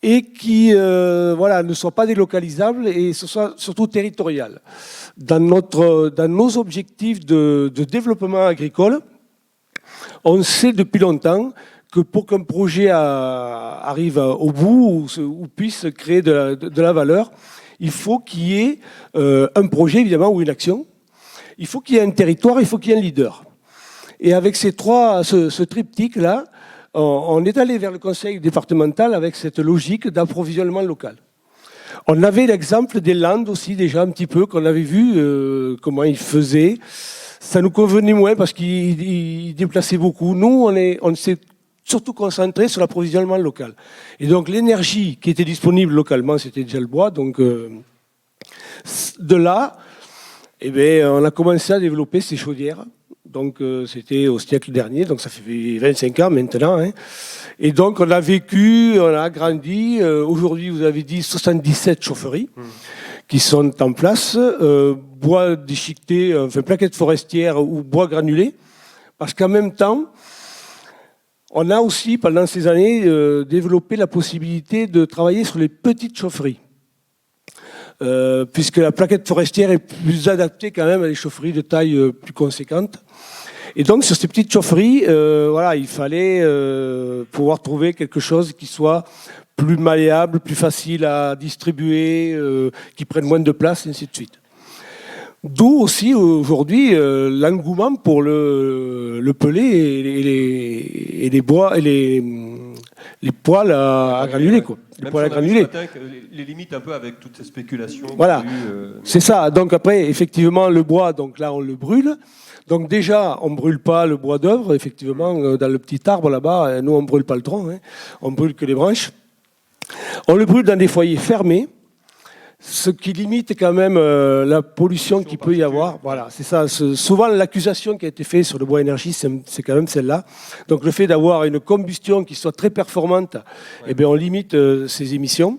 et qui ne soit pas délocalisable et ce soit surtout territorial. Dans nos objectifs de développement agricole, on sait depuis longtemps que pour qu'un projet arrive au bout ou puisse créer de la valeur, il faut qu'il y ait un projet, évidemment, ou une action. Il faut qu'il y ait un territoire, il faut qu'il y ait un leader. Et avec ce triptyque-là, on est allé vers le conseil départemental avec cette logique d'approvisionnement local. On avait l'exemple des Landes aussi, déjà un petit peu, qu'on avait vu comment ils faisaient. Ça nous convenait moins parce qu'ils déplaçaient beaucoup. Nous, on s'est surtout concentré sur l'approvisionnement local. Et donc l'énergie qui était disponible localement, c'était déjà le bois. Donc de là, on a commencé à développer ces chaudières. Donc c'était au siècle dernier, donc ça fait 25 ans maintenant. Hein. Et donc on a vécu, on a agrandi. Aujourd'hui, vous avez dit 77 chaufferies qui sont en place. Bois déchiqueté, plaquettes forestières ou bois granulé. Parce qu'en même temps, on a aussi, pendant ces années, développé la possibilité de travailler sur les petites chaufferies. Puisque la plaquette forestière est plus adaptée quand même à des chaufferies de taille plus conséquente. Et donc sur ces petites chaufferies, voilà, il fallait pouvoir trouver quelque chose qui soit plus malléable, plus facile à distribuer, qui prenne moins de place, et ainsi de suite. D'où aussi aujourd'hui l'engouement pour le pellet et les bois et les poêles à granulés, quoi. Les poêles à granulés. Les limites un peu avec toutes ces spéculations. Voilà, c'est ça. Donc après, effectivement, le bois, donc là on le brûle. Donc déjà, on ne brûle pas le bois d'œuvre, effectivement, dans le petit arbre là-bas. Nous, on ne brûle pas le tronc, hein. On brûle que les branches. On le brûle dans des foyers fermés, ce qui limite quand même la pollution qu'il peut y avoir. Voilà, c'est ça. Souvent, l'accusation qui a été faite sur le bois énergie, c'est quand même celle-là. Donc le fait d'avoir une combustion qui soit très performante, eh bien, on limite ces émissions.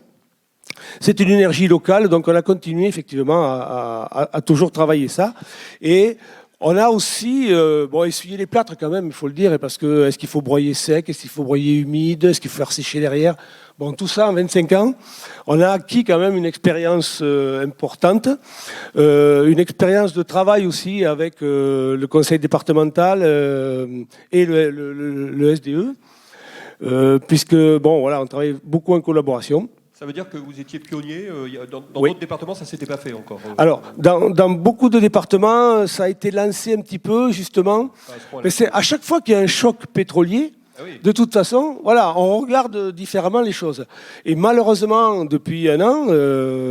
C'est une énergie locale, donc on a continué effectivement à toujours travailler ça. Et on a aussi essuyé les plâtres quand même, il faut le dire, parce que est-ce qu'il faut broyer sec, est-ce qu'il faut broyer humide, est-ce qu'il faut faire sécher derrière. Bon, tout ça en 25 ans, on a acquis quand même une expérience importante, une expérience de travail aussi avec le conseil départemental et le SDE, puisque bon, voilà, on travaille beaucoup en collaboration. Ça veut dire que vous étiez pionnier. Dans d'autres départements, ça ne s'était pas fait encore. Alors, dans beaucoup de départements, ça a été lancé un petit peu, justement. Mais c'est à chaque fois qu'il y a un choc pétrolier, de toute façon, voilà, on regarde différemment les choses. Et malheureusement, depuis un an,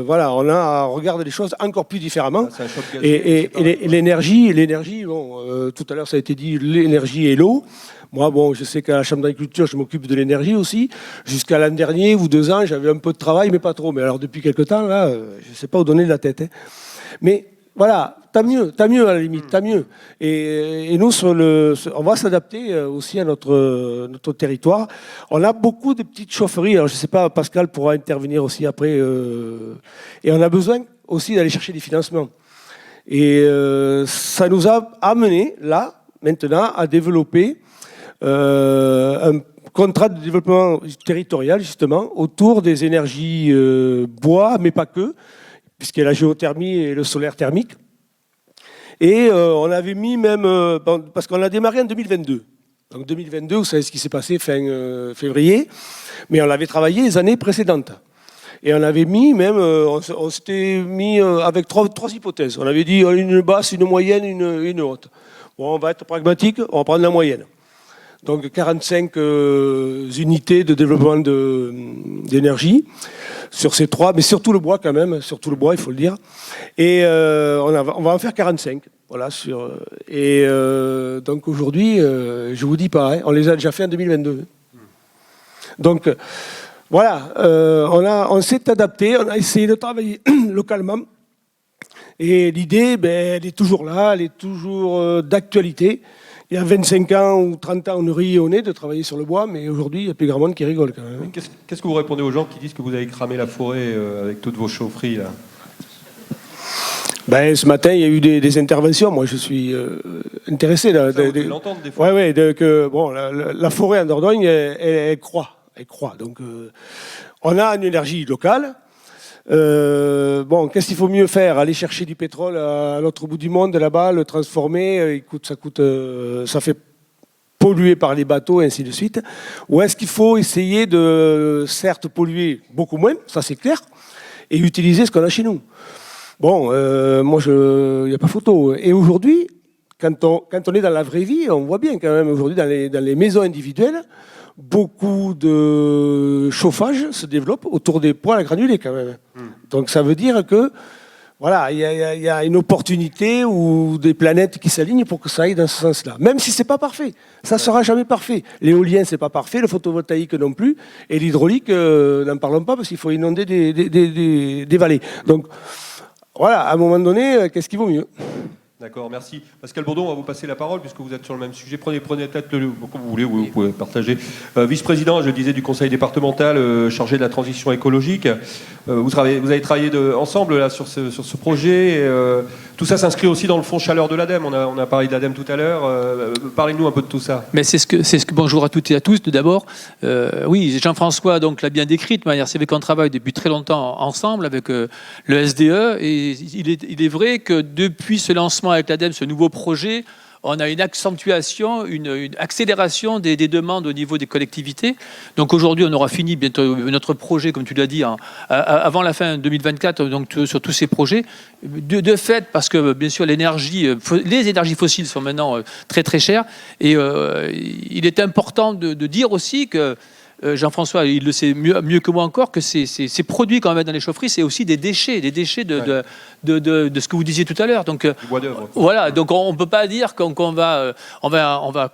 voilà, on regarde les choses encore plus différemment. C'est un choc gazier, et l'énergie, bon, tout à l'heure ça a été dit, l'énergie et l'eau. Moi, bon, je sais qu'à la Chambre d'agriculture, je m'occupe de l'énergie aussi. Jusqu'à l'an dernier ou 2 ans, j'avais un peu de travail, mais pas trop. Mais alors, depuis quelque temps, là, je ne sais pas où donner de la tête. Hein. Mais voilà, tant mieux à la limite, tant mieux. Et nous, on va s'adapter aussi à notre territoire. On a beaucoup de petites chaufferies. Alors, je ne sais pas, Pascal pourra intervenir aussi après. Et on a besoin aussi d'aller chercher des financements. Et ça nous a amené, là, maintenant, à développer un contrat de développement territorial, justement, autour des énergies bois, mais pas que, puisqu'il y a la géothermie et le solaire thermique. Et on avait mis même, parce qu'on a démarré en 2022. Donc 2022, vous savez ce qui s'est passé fin février, mais on l'avait travaillé les années précédentes. Et on avait mis même, on s'était mis avec trois hypothèses. On avait dit une basse, une moyenne, une haute. Bon, on va être pragmatique, on va prendre la moyenne. Donc 45 unités de développement d'énergie sur ces 3, mais surtout le bois quand même, surtout le bois, il faut le dire. Et on va en faire 45. Voilà, et donc aujourd'hui, je vous dis pas, hein, on les a déjà fait en 2022. Donc voilà, on s'est adapté, on a essayé de travailler localement. Et l'idée, elle est toujours là, elle est toujours d'actualité. Il y a 25 ans ou 30 ans, on nous riait au nez de travailler sur le bois, mais aujourd'hui, il y a plus grand monde qui rigole quand même. Qu'est-ce que vous répondez aux gens qui disent que vous avez cramé la forêt avec toutes vos chaufferies là ? Ce matin, il y a eu des interventions. Moi, je suis intéressé. Vous devez l'entendre des fois. Oui, bon, la forêt en Dordogne, elle croît. Elle croît. Donc, on a une énergie locale. Qu'est-ce qu'il faut mieux faire ? Aller chercher du pétrole à l'autre bout du monde, là-bas, le transformer, ça fait polluer par les bateaux, et ainsi de suite. Ou est-ce qu'il faut essayer de, certes, polluer beaucoup moins, ça c'est clair, et utiliser ce qu'on a chez nous ? Bon, il n'y a pas photo. Et aujourd'hui, quand on est dans la vraie vie, on voit bien quand même aujourd'hui dans les maisons individuelles, beaucoup de chauffage se développe autour des poêles à granulés quand même. Donc ça veut dire que voilà, il y a une opportunité ou des planètes qui s'alignent pour que ça aille dans ce sens-là. Même si c'est pas parfait, ça sera jamais parfait. L'éolien c'est pas parfait, le photovoltaïque non plus, et l'hydraulique n'en parlons pas parce qu'il faut inonder des vallées. Donc voilà, à un moment donné, qu'est-ce qui vaut mieux ? D'accord, merci. Pascal Bourdon, on va vous passer la parole puisque vous êtes sur le même sujet. Prenez peut-être comme vous voulez, vous pouvez partager. Vice-président, je le disais, du conseil départemental chargé de la transition écologique. Vous avez travaillé ensemble là, sur ce projet. Tout ça s'inscrit aussi dans le fonds chaleur de l'ADEME. On a parlé de l'ADEME tout à l'heure. Parlez-nous un peu de tout ça. Mais bonjour à toutes et à tous. Tout d'abord, oui, Jean-François donc l'a bien décrit. De manière, c'est vrai qu'on travaille depuis très longtemps ensemble avec le SDE. Et il est vrai que depuis ce lancement avec l'ADEME, ce nouveau projet, on a une accentuation, une accélération des demandes au niveau des collectivités. Donc aujourd'hui, on aura fini bientôt notre projet, comme tu l'as dit, avant la fin 2024, donc sur tous ces projets. De fait, parce que bien sûr, les énergies fossiles sont maintenant très très chères, et il est important de dire aussi que Jean-François, il le sait mieux que moi encore, que ces produits qu'on met dans les chaufferies, c'est aussi des déchets de ce que vous disiez tout à l'heure. Donc, voilà, donc on ne peut pas dire qu'on va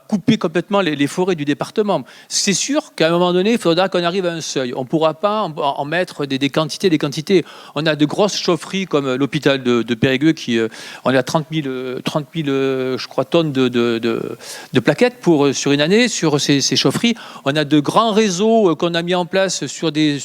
couper complètement les forêts du département. C'est sûr qu'à un moment donné, il faudra qu'on arrive à un seuil. On ne pourra pas en mettre des quantités. On a de grosses chaufferies comme l'hôpital de Périgueux, on est à 30 000 je crois, tonnes de plaquettes sur une année, sur ces chaufferies. On a de grands réseaux qu'on a mis en place sur des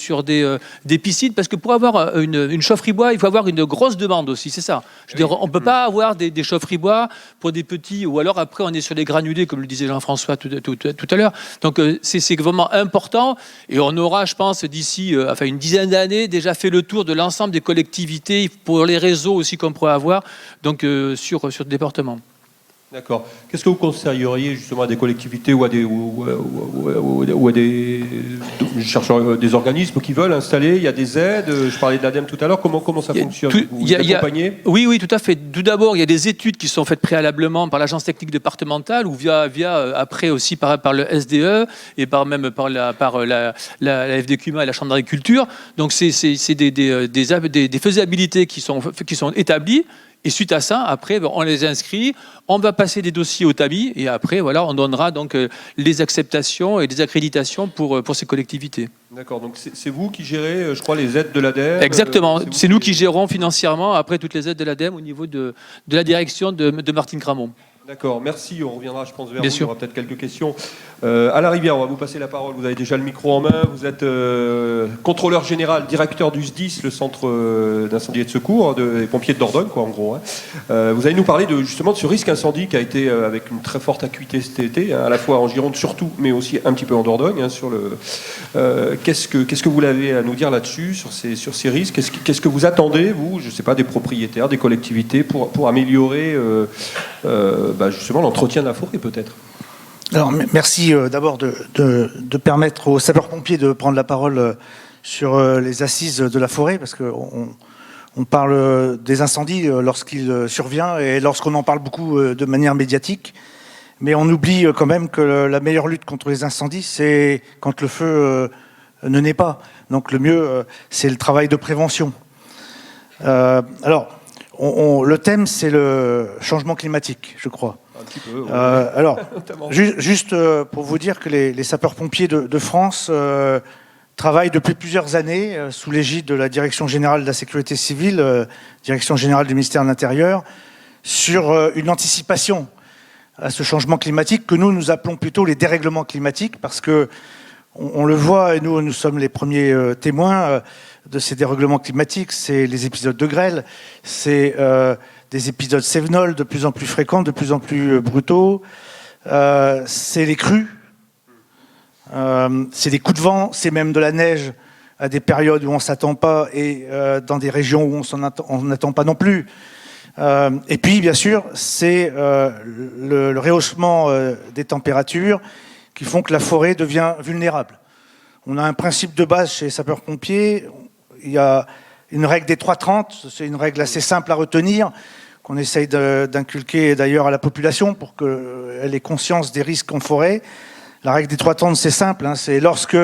piscines, parce que pour avoir une chaufferie bois, il faut avoir une grosse demande aussi, c'est ça. Je veux dire, on ne peut pas avoir des chaufferies bois pour des petits, ou alors après on est sur les granulés, comme le disait Jean-François tout à l'heure. Donc c'est vraiment important, et on aura, je pense, d'ici une dizaine d'années, déjà fait le tour de l'ensemble des collectivités, pour les réseaux aussi qu'on pourrait avoir, donc sur le département. D'accord. Qu'est-ce que vous conseilleriez justement à des collectivités ou à des des organismes qui veulent installer? Il y a des aides. Je parlais de l'ADEME tout à l'heure. Comment ça fonctionne? Vous accompagnez? Oui, tout à fait. Tout d'abord, il y a des études qui sont faites préalablement par l'agence technique départementale, ou via après aussi par le SDE et par la FDQMA et la Chambre d'agriculture. Donc c'est des faisabilités qui sont établies. Et suite à ça, après, on les inscrit, on va passer des dossiers au TAMI, et après, voilà, on donnera donc les acceptations et les accréditations pour ces collectivités. D'accord, donc c'est vous qui gérez, je crois, les aides de l'ADEME. Exactement, c'est nous qui gérons financièrement, après, toutes les aides de l'ADEME au niveau de la direction de Martine Cramont. D'accord, merci. On reviendra, je pense, vers Bien vous. sûr. Il y aura peut-être quelques questions. À la Rivière, on va vous passer la parole. Vous avez déjà le micro en main. Vous êtes contrôleur général, directeur du SDIS, le centre d'incendie et de secours des pompiers de Dordogne, quoi, en gros. Vous allez nous parler justement de ce risque incendie qui a été avec une très forte acuité cet été, à la fois en Gironde surtout, mais aussi un petit peu en Dordogne. Qu'est-ce que vous avez à nous dire là-dessus, sur ces risques? Qu'est-ce que vous attendez, vous, je ne sais pas, des propriétaires, des collectivités, pour améliorer justement l'entretien de la forêt, peut-être? Alors, merci d'abord de permettre aux sapeurs-pompiers de prendre la parole sur les assises de la forêt, parce qu'on parle des incendies lorsqu'il survient et lorsqu'on en parle beaucoup de manière médiatique, mais on oublie quand même que la meilleure lutte contre les incendies, c'est quand le feu ne naît pas. Donc le mieux, c'est le travail de prévention. Alors, le thème, c'est le changement climatique, je crois. Un petit peu. Ouais. Alors, juste pour vous dire que les sapeurs-pompiers de France travaillent depuis plusieurs années sous l'égide de la Direction générale de la sécurité civile, Direction générale du ministère de l'Intérieur, sur une anticipation à ce changement climatique que nous appelons plutôt les dérèglements climatiques, parce que on le voit, et nous sommes les premiers témoins de ces dérèglements climatiques. C'est les épisodes de grêle, c'est des épisodes cévenols de plus en plus fréquents, de plus en plus brutaux, c'est les crues, c'est des coups de vent, c'est même de la neige à des périodes où on ne s'attend pas, et dans des régions où on n'attend pas non plus. Et puis, bien sûr, c'est le rehaussement des températures qui font que la forêt devient vulnérable. On a un principe de base chez les sapeurs-pompiers. Il y a une règle des 3-30, c'est une règle assez simple à retenir, qu'on essaye d'inculquer d'ailleurs à la population pour qu'elle ait conscience des risques en forêt. La règle des 3-30, c'est simple, c'est lorsque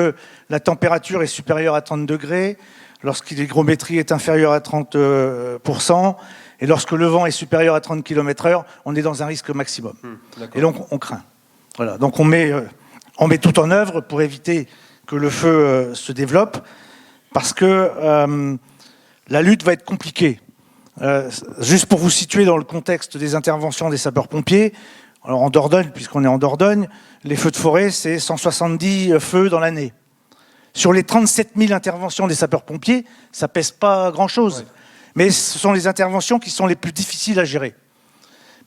la température est supérieure à 30 degrés, lorsque l'hygrométrie est inférieure à 30%, et lorsque le vent est supérieur à 30 km/h, on est dans un risque maximum. Et donc on craint. Voilà. Donc on met tout en œuvre pour éviter que le feu se développe, parce que la lutte va être compliquée. Juste pour vous situer dans le contexte des interventions des sapeurs-pompiers, alors en Dordogne, puisqu'on est en Dordogne, les feux de forêt, c'est 170 feux dans l'année. Sur les 37 000 interventions des sapeurs-pompiers, ça pèse pas grand-chose. Ouais. Mais ce sont les interventions qui sont les plus difficiles à gérer.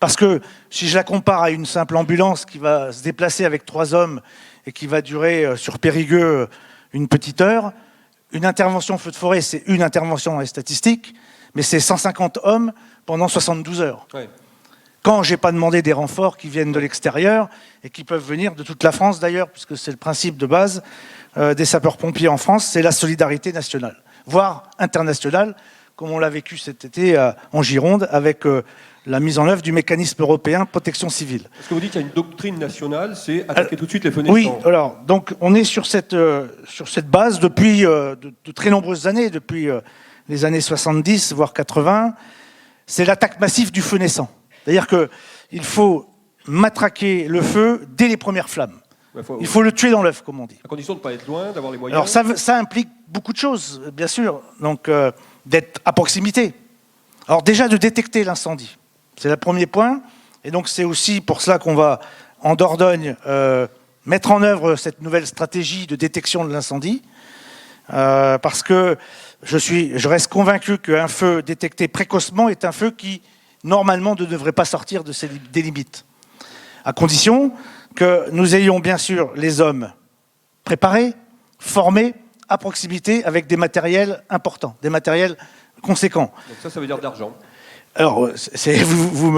Parce que si je la compare à une simple ambulance qui va se déplacer avec 3 hommes et qui va durer sur Périgueux une petite heure, une intervention feu de forêt, c'est une intervention dans les statistiques, mais c'est 150 hommes pendant 72 heures. Ouais. quand j'ai pas demandé des renforts qui viennent de l'extérieur et qui peuvent venir de toute la France d'ailleurs, puisque c'est le principe de base des sapeurs-pompiers en France, c'est la solidarité nationale, voire internationale, comme on l'a vécu cet été en Gironde avec la mise en œuvre du mécanisme européen de protection civile. Parce que vous dites qu'il y a une doctrine nationale, c'est attaquer tout de suite les fenêtres. Oui, alors, donc on est sur cette base depuis de très nombreuses années, depuis les années 70, voire 80. C'est l'attaque massive du feu naissant. C'est-à-dire qu'il faut matraquer le feu dès les premières flammes. Il faut le tuer dans l'œuf, comme on dit. À condition de ne pas être loin, d'avoir les moyens. Alors ça implique beaucoup de choses, bien sûr. Donc d'être à proximité. Alors déjà de détecter l'incendie. C'est le premier point. Et donc c'est aussi pour cela qu'on va, en Dordogne, mettre en œuvre cette nouvelle stratégie de détection de l'incendie. Parce que je reste convaincu qu'un feu détecté précocement est un feu qui, normalement, ne devrait pas sortir des limites. À condition que nous ayons bien sûr les hommes préparés, formés, à proximité, avec des matériels importants, des matériels conséquents. Donc ça veut dire de l'argent. Alors, vous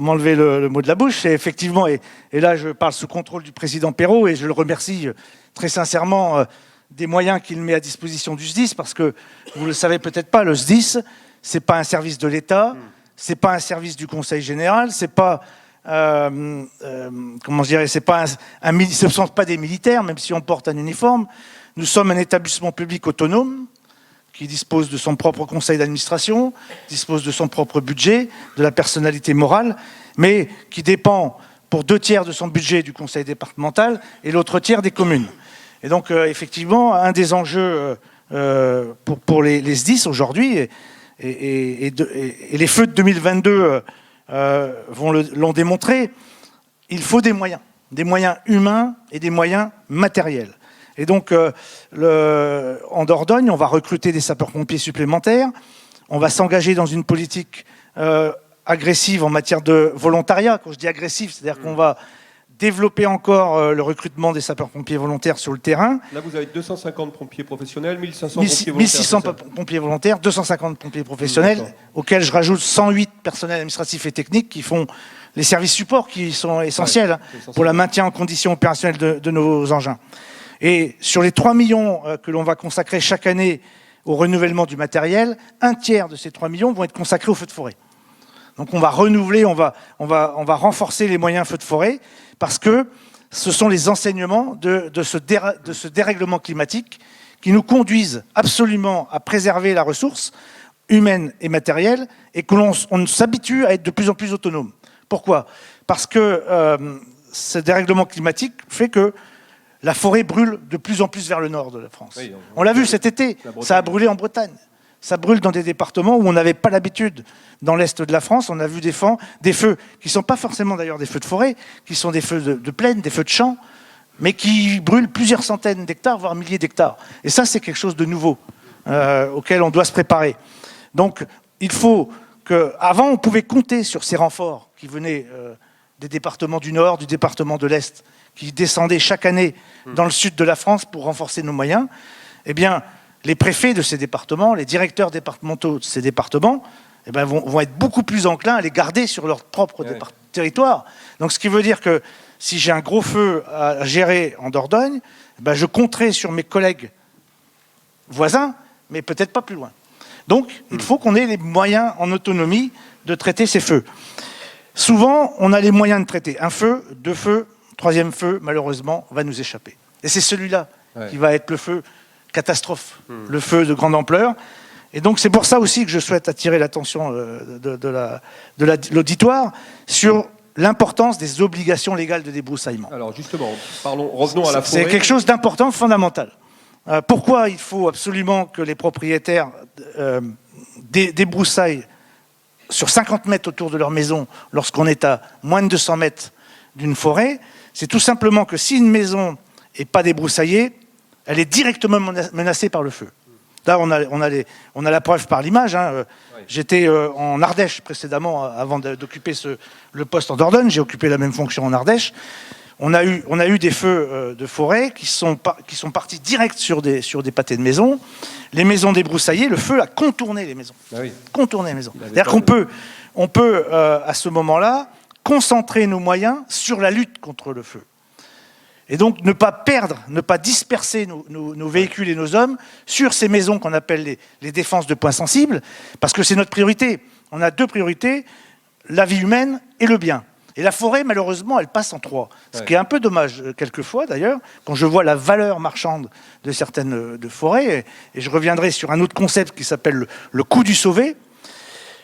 m'enlevez le mot de la bouche, c'est effectivement, et là je parle sous contrôle du président Perrault, et je le remercie très sincèrement des moyens qu'il met à disposition du SDIS, parce que vous ne le savez peut-être pas, le SDIS, c'est pas un service de l'État, c'est pas un service du Conseil général, c'est pas comment je dirais, ce ne sont pas des militaires, même si on porte un uniforme. Nous sommes un établissement public autonome qui dispose de son propre conseil d'administration, dispose de son propre budget, de la personnalité morale, mais qui dépend pour 2/3 de son budget du conseil départemental et l'autre tiers des communes. Et donc, effectivement, un des enjeux pour les SDIS aujourd'hui, et les feux de 2022 l'ont démontré, il faut des moyens humains et des moyens matériels. Et donc, en Dordogne, on va recruter des sapeurs-pompiers supplémentaires, on va s'engager dans une politique agressive en matière de volontariat. Quand je dis agressive, c'est-à-dire qu'on va développer encore le recrutement des sapeurs-pompiers volontaires sur le terrain. Là, vous avez 250 pompiers professionnels, 1500 pompiers volontaires. 1600 pompiers volontaires, 250 pompiers professionnels, auxquels je rajoute 108 personnels administratifs et techniques qui font les services supports qui sont essentiels pour le maintien en condition opérationnelle de nos engins. Et sur les 3 millions que l'on va consacrer chaque année au renouvellement du matériel, 1/3 de ces 3 millions vont être consacrés aux feux de forêt. Donc on va renouveler, on va renforcer les moyens feux de forêt, parce que ce sont les enseignements de ce dérèglement climatique qui nous conduisent absolument à préserver la ressource humaine et matérielle, et que on s'habitue à être de plus en plus autonome. Pourquoi ? Parce que ce dérèglement climatique fait que la forêt brûle de plus en plus vers le nord de la France. Oui, on l'a vu cet été, ça a brûlé en Bretagne. Ça brûle dans des départements où on n'avait pas l'habitude. Dans l'est de la France, on a vu des feux qui ne sont pas forcément d'ailleurs des feux de forêt, qui sont des feux de plaine, des feux de champs, mais qui brûlent plusieurs centaines d'hectares, voire milliers d'hectares. Et ça, c'est quelque chose de nouveau auquel on doit se préparer. Donc, il faut que... Avant, on pouvait compter sur ces renforts qui venaient des départements du Nord, du département de l'Est, qui descendaient chaque année dans le sud de la France pour renforcer nos moyens. Eh bien, les préfets de ces départements, les directeurs départementaux de ces départements, eh bien, vont être beaucoup plus enclins à les garder sur leur propre territoire. Donc, ce qui veut dire que si j'ai un gros feu à gérer en Dordogne, eh bien, je compterai sur mes collègues voisins, mais peut-être pas plus loin. Donc, il faut qu'on ait les moyens en autonomie de traiter ces feux. Souvent, on a les moyens de traiter un feu, 2 feux, 3e feu, malheureusement, va nous échapper. Et c'est celui-là qui va être le feu catastrophe, le feu de grande ampleur. Et donc c'est pour ça aussi que je souhaite attirer l'attention de l'auditoire sur l'importance des obligations légales de débroussaillement. Alors justement, revenons à la forêt. C'est quelque chose d'important, fondamental. Pourquoi il faut absolument que les propriétaires débroussaillent sur 50 mètres autour de leur maison lorsqu'on est à moins de 200 mètres d'une forêt? C'est tout simplement que si une maison n'est pas débroussaillée, elle est directement menacée par le feu. Là, on a la preuve par l'image. J'étais en Ardèche précédemment, avant d'occuper le poste en Dordogne. J'ai occupé la même fonction en Ardèche. On a eu des feux de forêt qui sont partis direct sur des pâtés de maisons. Les maisons débroussaillées, le feu a contourné les maisons. Ah oui. Contourné les maisons. C'est-à-dire qu'on peut à ce moment-là, concentrer nos moyens sur la lutte contre le feu. Et donc ne pas perdre, ne pas disperser nos véhicules et nos hommes sur ces maisons qu'on appelle les défenses de points sensibles, parce que c'est notre priorité. On a 2 priorités, la vie humaine et le bien. Et la forêt, malheureusement, elle passe en 3. Ce qui est un peu dommage, quelquefois d'ailleurs, quand je vois la valeur marchande de certaines de forêts, et je reviendrai sur un autre concept qui s'appelle le coût du sauvé.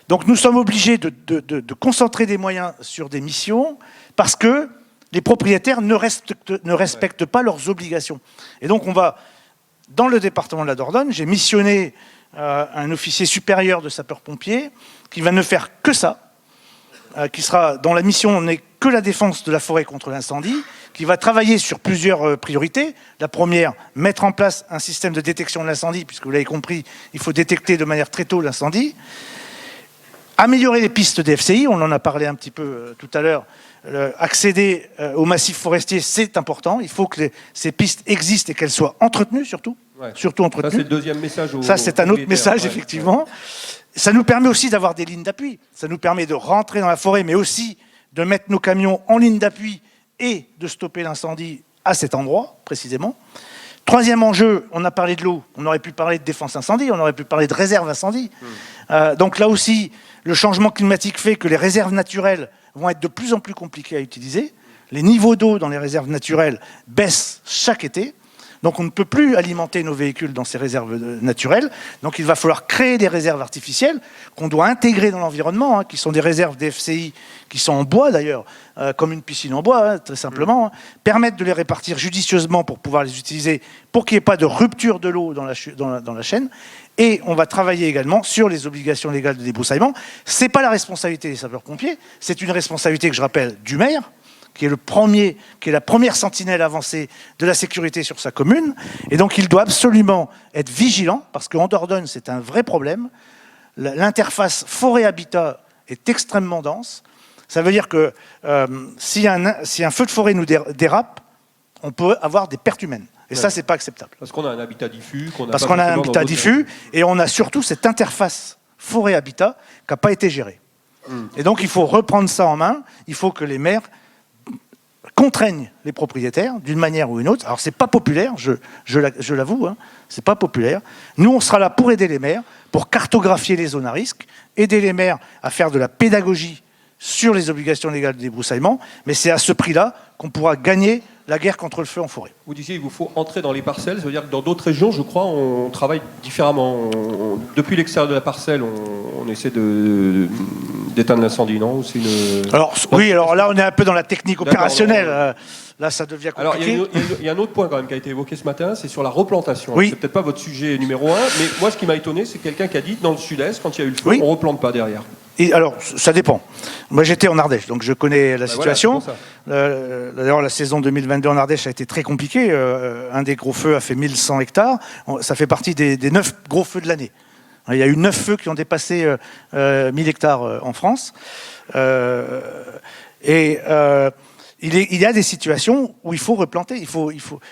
Donc nous sommes obligés de concentrer des moyens sur des missions, parce que les propriétaires ne respectent pas leurs obligations. Et donc on va, dans le département de la Dordogne, j'ai missionné un officier supérieur de sapeurs-pompiers qui va ne faire que ça, qui sera dans la mission n'est que la défense de la forêt contre l'incendie, qui va travailler sur plusieurs priorités. La première, mettre en place un système de détection de l'incendie, puisque vous l'avez compris, il faut détecter de manière très tôt l'incendie. Améliorer les pistes des FCI, on en a parlé un petit peu tout à l'heure. Accéder au massif forestier, c'est important. Il faut que ces pistes existent et qu'elles soient entretenues, surtout. Ouais. Surtout entretenues. Ça, c'est le deuxième message. Ça, c'est un autre message, effectivement. Ça nous permet aussi d'avoir des lignes d'appui. Ça nous permet de rentrer dans la forêt, mais aussi de mettre nos camions en ligne d'appui et de stopper l'incendie à cet endroit, précisément. Troisième enjeu, on a parlé de l'eau. On aurait pu parler de défense incendie, on aurait pu parler de réserve incendie. Donc là aussi, le changement climatique fait que les réserves naturelles vont être de plus en plus compliquées à utiliser. Les niveaux d'eau dans les réserves naturelles baissent chaque été. Donc on ne peut plus alimenter nos véhicules dans ces réserves naturelles. Donc il va falloir créer des réserves artificielles qu'on doit intégrer dans l'environnement, qui sont des réserves DFCI qui sont en bois d'ailleurs, comme une piscine en bois, très simplement. Permettre de les répartir judicieusement pour pouvoir les utiliser, pour qu'il n'y ait pas de rupture de l'eau dans la chaîne. Et on va travailler également sur les obligations légales de débroussaillement. Ce n'est pas la responsabilité des sapeurs-pompiers, c'est une responsabilité que je rappelle du maire, qui est la première sentinelle avancée de la sécurité sur sa commune. Et donc, il doit absolument être vigilant, parce qu'en Dordogne, c'est un vrai problème. L'interface forêt-habitat est extrêmement dense. Ça veut dire que si un feu de forêt nous dérape, on peut avoir des pertes humaines. Et ça, c'est pas acceptable. Parce qu'on a un habitat diffus. Parce qu'on a un habitat diffus, et on a surtout cette interface forêt-habitat qui n'a pas été gérée. Et donc, il faut reprendre ça en main. Il faut que les maires contraignent les propriétaires d'une manière ou une autre. Alors c'est pas populaire, je l'avoue, c'est pas populaire. Nous, on sera là pour aider les maires, pour cartographier les zones à risque, aider les maires à faire de la pédagogie sur les obligations légales de débroussaillement, mais c'est à ce prix-là qu'on pourra gagner la guerre contre le feu en forêt. Vous disiez qu'il vous faut entrer dans les parcelles, ça veut dire que dans d'autres régions, je crois, on travaille différemment. Depuis l'extérieur de la parcelle, on essaie d'éteindre l'incendie, non? Alors là, on est un peu dans la technique opérationnelle. Là, ça devient compliqué. Alors, il y a un autre point quand même qui a été évoqué ce matin, c'est sur la replantation. Oui. C'est peut-être pas votre sujet numéro 1, mais moi, ce qui m'a étonné, c'est quelqu'un qui a dit, dans le sud-est, quand il y a eu le feu, on ne replante pas derrière. Et alors, ça dépend. Moi, j'étais en Ardèche, donc je connais la situation. D'ailleurs, la saison 2022 en Ardèche a été très compliquée. Un des gros feux a fait 1100 hectares. Ça fait partie des 9 gros feux de l'année. Il y a eu 9 feux qui ont dépassé 1000 hectares en France. Il y a des situations où il faut replanter.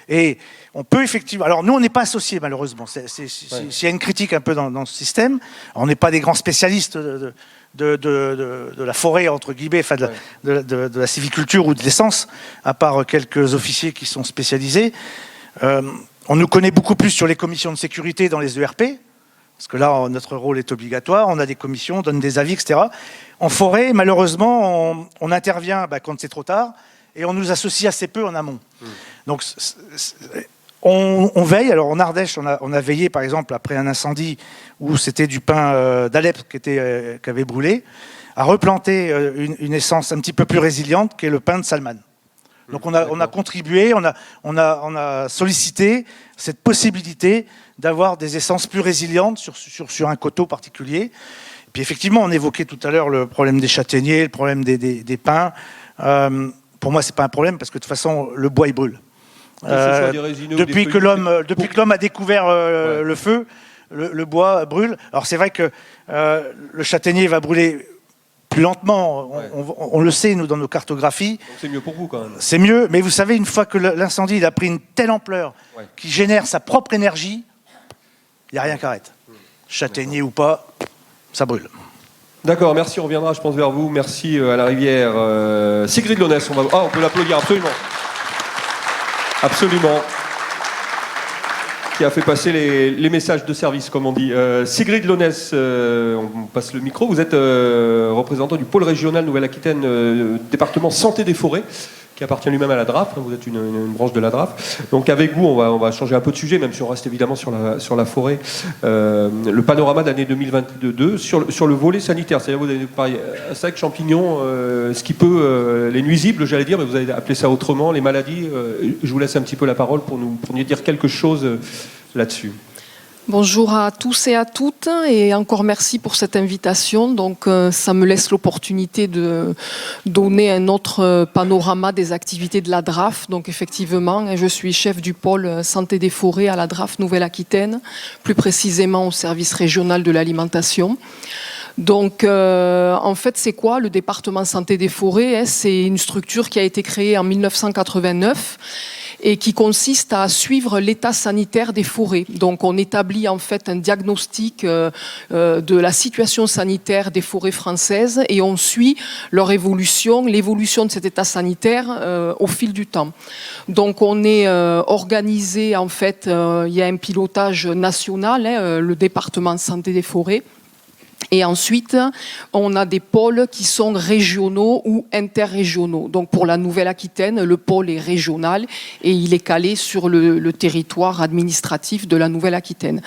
Et on peut effectivement... Alors, nous, on n'est pas associés, malheureusement. S'il y a une critique un peu dans ce système, on n'est pas des grands spécialistes de la forêt, entre guillemets, enfin de la sylviculture ou de l'essence, à part quelques officiers qui sont spécialisés. On nous connaît beaucoup plus sur les commissions de sécurité dans les ERP, parce que là, notre rôle est obligatoire, on a des commissions, on donne des avis, etc. En forêt, malheureusement, on intervient quand c'est trop tard, et on nous associe assez peu en amont. Donc, on veille. Alors, en Ardèche, on a veillé, par exemple, après un incendie où c'était du pin d'Alep qui avait brûlé, à replanter une essence un petit peu plus résiliente, qui est le pin de Salman. Donc, on a contribué, on a sollicité cette possibilité d'avoir des essences plus résilientes sur un coteau particulier. Puis, effectivement, on évoquait tout à l'heure le problème des châtaigniers, le problème des pins. Pour moi, c'est pas un problème, parce que de toute façon, le bois, il brûle. Depuis que l'homme a découvert le feu, le bois brûle. Alors c'est vrai que le châtaignier va brûler plus lentement, on le sait, nous, dans nos cartographies. Donc c'est mieux pour vous, quand même. C'est mieux, mais vous savez, une fois que l'incendie a pris une telle ampleur, qu'il génère sa propre énergie, il n'y a rien qui arrête. Châtaignier ou pas, ça brûle. D'accord, merci, on reviendra, je pense, vers vous. Merci à la rivière. Sigrid Lonès, on peut l'applaudir, absolument. Absolument. Qui a fait passer les messages de service, comme on dit. Sigrid Lonès, on passe le micro. Vous êtes représentant du pôle régional Nouvelle-Aquitaine, département santé des forêts, qui appartient lui-même à la DRAF. Vous êtes une branche de la DRAF. Donc avec vous, on va changer un peu de sujet, même si on reste évidemment sur la forêt. Le panorama d'année 2022 sur le volet sanitaire. C'est-à-dire vous avez parlé insectes, champignons, ce qui peut, les nuisibles, j'allais dire, mais vous avez appelé ça autrement, les maladies. Je vous laisse un petit peu la parole pour nous dire quelque chose là-dessus. Bonjour à tous et à toutes et encore merci pour cette invitation. Donc ça me laisse l'opportunité de donner un autre panorama des activités de la DRAF. Donc effectivement, je suis chef du pôle santé des forêts à la DRAF Nouvelle-Aquitaine, plus précisément au service régional de l'alimentation. Donc, en fait, c'est quoi le département santé des forêts? C'est une structure qui a été créée en 1989 et qui consiste à suivre l'état sanitaire des forêts. Donc, on établit en fait un diagnostic de la situation sanitaire des forêts françaises et on suit leur évolution, l'évolution de cet état sanitaire au fil du temps. Donc, on est organisé, en fait, il y a un pilotage national, le département santé des forêts. Et ensuite, on a des pôles qui sont régionaux ou interrégionaux. Donc pour la Nouvelle-Aquitaine, le pôle est régional et il est calé sur le territoire administratif de la Nouvelle-Aquitaine.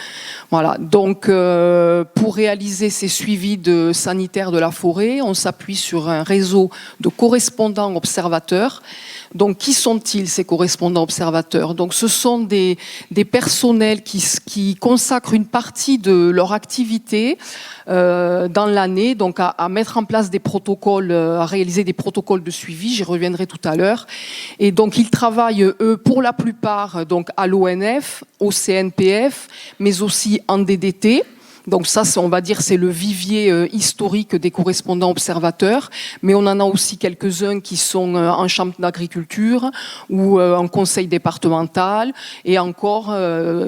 Voilà. Donc pour réaliser ces suivis sanitaires de la forêt, on s'appuie sur un réseau de correspondants observateurs. Donc, qui sont-ils, ces correspondants observateurs? Donc, ce sont des personnels qui consacrent une partie de leur activité dans l'année, donc à mettre en place des protocoles, à réaliser des protocoles de suivi. J'y reviendrai tout à l'heure. Et donc, ils travaillent, eux, pour la plupart, donc à l'ONF, au CNPF, mais aussi en DDT. Donc ça, on va dire, c'est le vivier historique des correspondants observateurs, mais on en a aussi quelques-uns qui sont en chambre d'agriculture ou en conseil départemental, et encore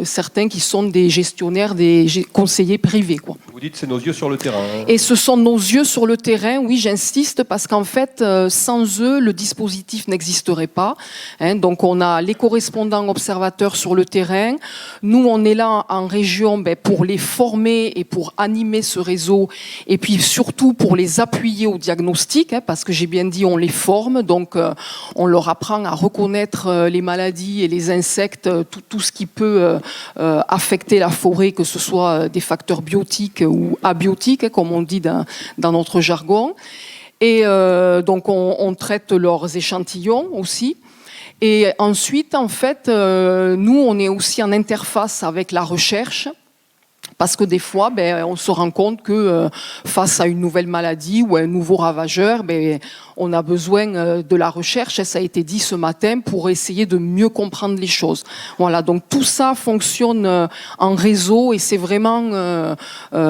certains qui sont des gestionnaires, des conseillers privés, quoi. Vous dites c'est nos yeux sur le terrain. Hein. Et ce sont nos yeux sur le terrain, oui, j'insiste, parce qu'en fait, sans eux, le dispositif n'existerait pas. Hein, donc on a les correspondants observateurs sur le terrain. Nous, on est là en région pour les former et pour animer ce réseau, et puis surtout pour les appuyer au diagnostic, hein, parce que j'ai bien dit, on les forme, donc on leur apprend à reconnaître les maladies et les insectes, tout ce qui peut affecter la forêt, que ce soit des facteurs biotiques ou abiotiques, comme on dit dans notre jargon. Et donc on traite leurs échantillons aussi. Et ensuite, en fait, nous, on est aussi en interface avec la recherche. Parce que des fois, on se rend compte que face à une nouvelle maladie ou à un nouveau ravageur, on a besoin de la recherche, et ça a été dit ce matin, pour essayer de mieux comprendre les choses. Voilà, donc tout ça fonctionne en réseau, et c'est vraiment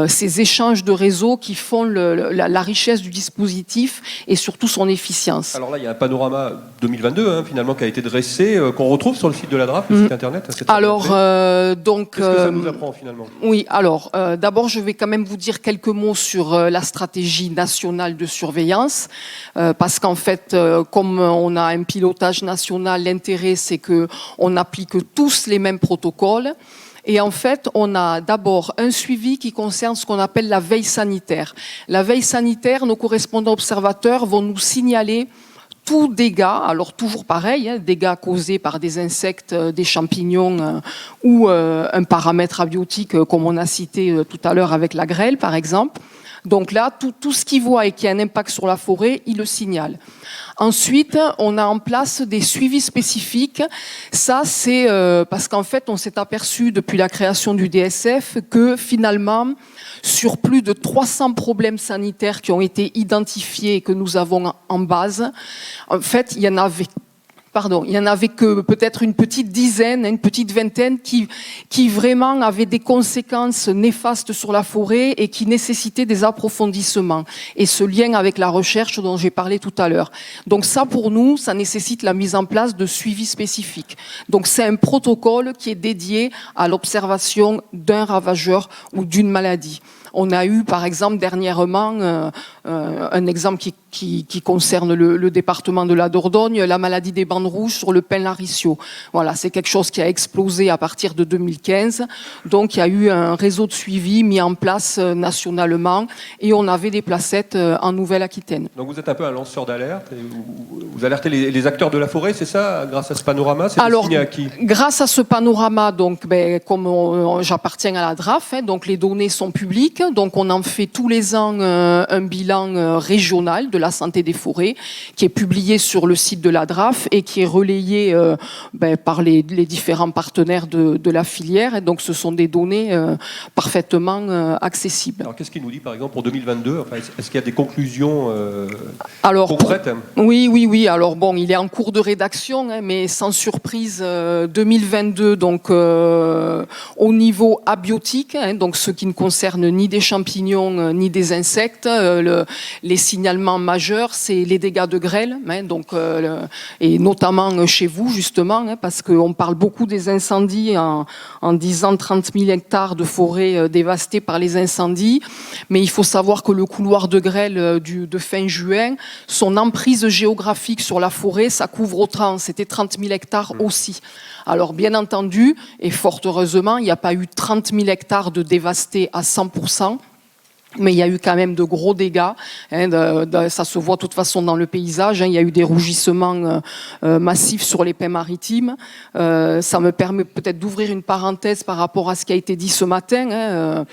ces échanges de réseau qui font la richesse du dispositif et surtout son efficience. Alors là, il y a un panorama 2022 finalement qui a été dressé, qu'on retrouve sur le site de la DRAF, le site internet. Alors, donc... Qu'est-ce que ça nous apprend finalement ? Oui, alors, d'abord, je vais quand même vous dire quelques mots sur la stratégie nationale de surveillance, parce qu'en fait, comme on a un pilotage national, l'intérêt, c'est qu'on applique tous les mêmes protocoles. Et en fait, on a d'abord un suivi qui concerne ce qu'on appelle la veille sanitaire. La veille sanitaire, nos correspondants observateurs vont nous signaler tout dégât, alors toujours pareil, dégâts causés par des insectes, des champignons ou un paramètre abiotique comme on a cité tout à l'heure avec la grêle par exemple. Donc là, tout ce qu'il voit et qui a un impact sur la forêt, il le signale. Ensuite, on a en place des suivis spécifiques. Ça, c'est parce qu'en fait, on s'est aperçu depuis la création du DSF que finalement, sur plus de 300 problèmes sanitaires qui ont été identifiés et que nous avons en base, en fait, il y en avait que peut-être une petite dizaine, une petite vingtaine qui vraiment avaient des conséquences néfastes sur la forêt et qui nécessitaient des approfondissements. Et ce lien avec la recherche dont j'ai parlé tout à l'heure. Donc ça, pour nous, ça nécessite la mise en place de suivis spécifiques. Donc c'est un protocole qui est dédié à l'observation d'un ravageur ou d'une maladie. On a eu, par exemple, dernièrement, un exemple qui concerne le département de la Dordogne, la maladie des bandes rouges sur le pin laricio. Voilà, c'est quelque chose qui a explosé à partir de 2015. Donc, il y a eu un réseau de suivi mis en place nationalement et on avait des placettes en Nouvelle-Aquitaine. Donc vous êtes un peu un lanceur d'alerte, et vous alertez les acteurs de la forêt, c'est ça, grâce à ce panorama? C'est destiné à qui? Grâce à ce panorama, donc, comme j'appartiens à la DRAF, donc les données sont publiques, donc on en fait tous les ans un bilan régional de la santé des forêts qui est publié sur le site de la DRAF et qui est relayé par les différents partenaires de la filière. Et donc ce sont des données parfaitement accessibles. Alors qu'est-ce qu'il nous dit par exemple pour 2022? Enfin, est-ce qu'il y a des conclusions concrètes? Oui. Alors bon, il est en cours de rédaction, mais sans surprise, 2022, donc au niveau abiotique, donc ce qui ne concerne ni des champignons ni des insectes, les signalements majeurs, c'est les dégâts de grêle, donc, et notamment chez vous justement, parce qu'on parle beaucoup des incendies en disant 30 000 hectares de forêt dévastés par les incendies, mais il faut savoir que le couloir de grêle de fin juin, son emprise géographique sur la forêt, ça couvre autant, c'était 30 000 hectares aussi. Alors bien entendu, et fort heureusement, il n'y a pas eu 30 000 hectares de dévastés à 100%, mais il y a eu quand même de gros dégâts. Ça se voit de toute façon dans le paysage. Il y a eu des rougissements massifs sur les pins maritimes. Ça me permet peut-être d'ouvrir une parenthèse par rapport à ce qui a été dit ce matin.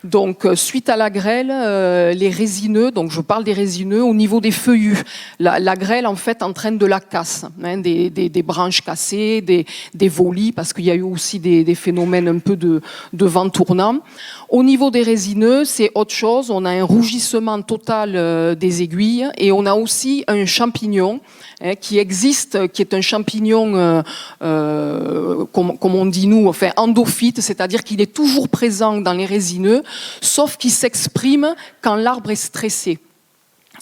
Donc, suite à la grêle, les résineux, donc je parle des résineux, au niveau des feuillus, la grêle en fait entraîne de la casse, des branches cassées, des volis, parce qu'il y a eu aussi des phénomènes un peu de vent tournant. Au niveau des résineux, c'est autre chose. On a un rougissement total des aiguilles et on a aussi un champignon qui existe, qui est un champignon, comme on dit nous, enfin endophyte, c'est-à-dire qu'il est toujours présent dans les résineux, sauf qu'il s'exprime quand l'arbre est stressé.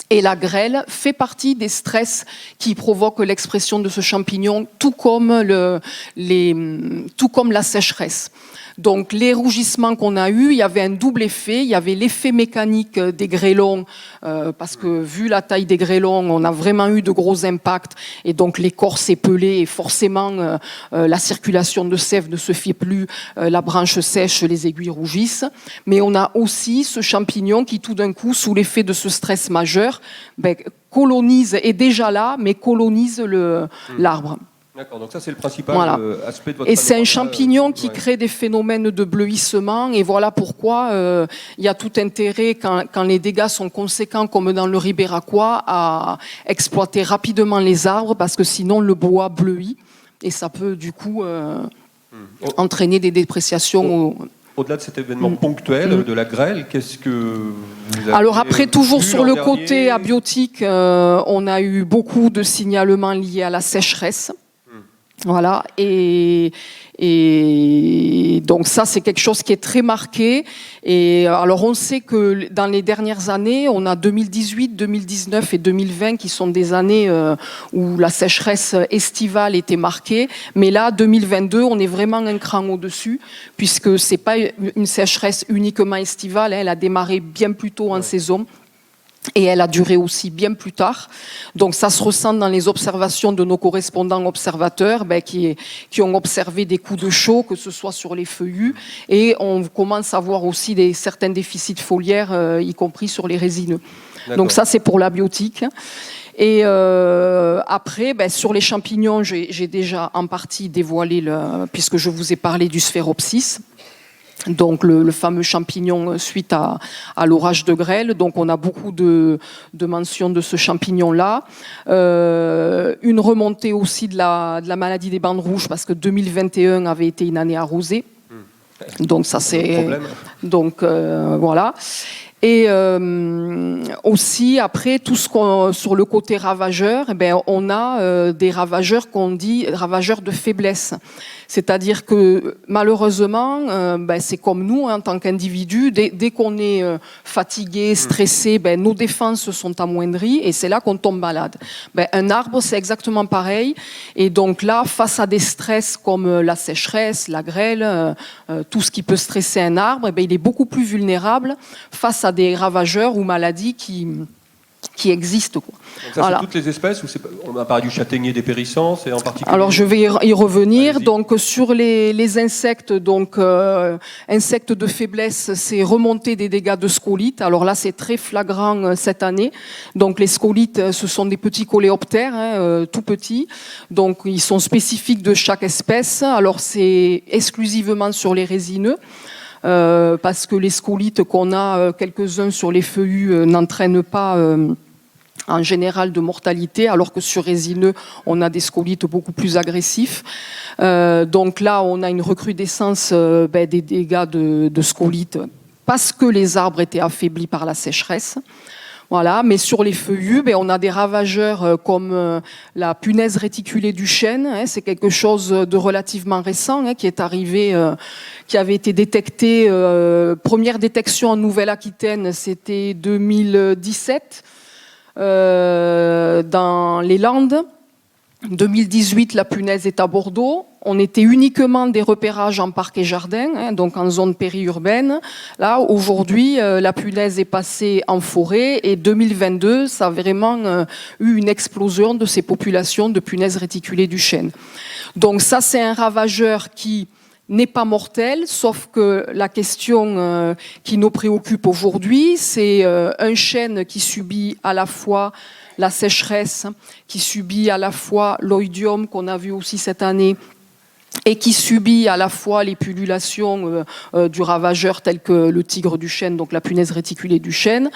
Et la grêle fait partie des stress qui provoquent l'expression de ce champignon, tout comme la sécheresse. Donc les rougissements qu'on a eus, il y avait un double effet. Il y avait l'effet mécanique des grêlons, parce que vu la taille des grêlons, on a vraiment eu de gros impacts. Et donc l'écorce est pelée et forcément la circulation de sève ne se fait plus, la branche sèche, les aiguilles rougissent. Mais on a aussi ce champignon qui tout d'un coup, sous l'effet de ce stress majeur, colonise, est déjà là, mais colonise l'arbre. D'accord, donc ça c'est le principal aspect de votre panorama. Et c'est un champignon qui crée des phénomènes de bleuissement, et voilà pourquoi il y a tout intérêt, quand les dégâts sont conséquents, comme dans le Ribéracois, à exploiter rapidement les arbres, parce que sinon le bois bleuit, et ça peut du coup entraîner des dépréciations. Au-delà de cet événement ponctuel de la grêle, qu'est-ce que vous avez... Alors après, toujours sur le côté abiotique, on a eu beaucoup de signalements liés à la sécheresse. Voilà, et donc ça c'est quelque chose qui est très marqué. Et alors on sait que dans les dernières années, on a 2018, 2019 et 2020 qui sont des années où la sécheresse estivale était marquée, mais là 2022 on est vraiment un cran au-dessus, puisque c'est pas une sécheresse uniquement estivale, elle a démarré bien plus tôt en saison. Et elle a duré aussi bien plus tard. Donc ça se ressent dans les observations de nos correspondants observateurs qui ont observé des coups de chaud, que ce soit sur les feuillus. Et on commence à voir aussi certains déficits foliaires, y compris sur les résineux. Donc ça, c'est pour la biotique. Et après, sur les champignons, j'ai déjà en partie dévoilé, puisque je vous ai parlé du Sphéropsis. Donc le fameux champignon suite à l'orage de grêle. Donc on a beaucoup de mentions de ce champignon-là. Une remontée aussi de la maladie des bandes rouges, parce que 2021 avait été une année arrosée. Donc ça c'est... Donc voilà. Et aussi, après, tout ce qu'on, sur le côté ravageur, eh ben, on a des ravageurs qu'on dit ravageurs de faiblesse. C'est-à-dire que malheureusement, ben, c'est comme nous, hein, en tant qu'individus, dès qu'on est fatigué, stressé, ben, nos défenses sont amoindries et c'est là qu'on tombe malade. Ben, un arbre, c'est exactement pareil. Et donc là, face à des stress comme la sécheresse, la grêle, tout ce qui peut stresser un arbre, eh ben, il est beaucoup plus vulnérable face à des ravageurs ou maladies qui existent, quoi. Donc ça, c'est toutes les espèces, ou on a parlé du châtaignier dépérissant, c'est en particulier? Alors je vais y revenir. Donc sur les insectes, donc insectes de faiblesse, c'est remontée des dégâts de scolytes. Alors là, c'est très flagrant cette année. Donc les scolytes, ce sont des petits coléoptères, hein, tout petits. Donc ils sont spécifiques de chaque espèce. Alors c'est exclusivement sur les résineux. Parce que les scolytes qu'on a quelques-uns sur les feuillus n'entraînent pas en général de mortalité, alors que sur résineux, on a des scolytes beaucoup plus agressifs. Donc là, on a une recrudescence des dégâts de scolytes parce que les arbres étaient affaiblis par la sécheresse. Voilà, mais sur les feuillus, on a des ravageurs comme la punaise réticulée du chêne. Hein, c'est quelque chose de relativement récent, hein, qui est arrivé, qui avait été détecté. Première détection en Nouvelle-Aquitaine, c'était 2017 dans les Landes. 2018, la punaise est à Bordeaux. On était uniquement des repérages en parc et jardin, hein, donc en zone périurbaine. Là, aujourd'hui, la punaise est passée en forêt et 2022, ça a vraiment eu une explosion de ces populations de punaises réticulées du chêne. Donc ça, c'est un ravageur qui n'est pas mortel, sauf que la question qui nous préoccupe aujourd'hui, c'est un chêne qui subit à la fois la sécheresse, qui subit à la fois l'oïdium qu'on a vu aussi cette année, et qui subit à la fois les pullulations du ravageur tel que le tigre du chêne, donc la punaise réticulée du chêne.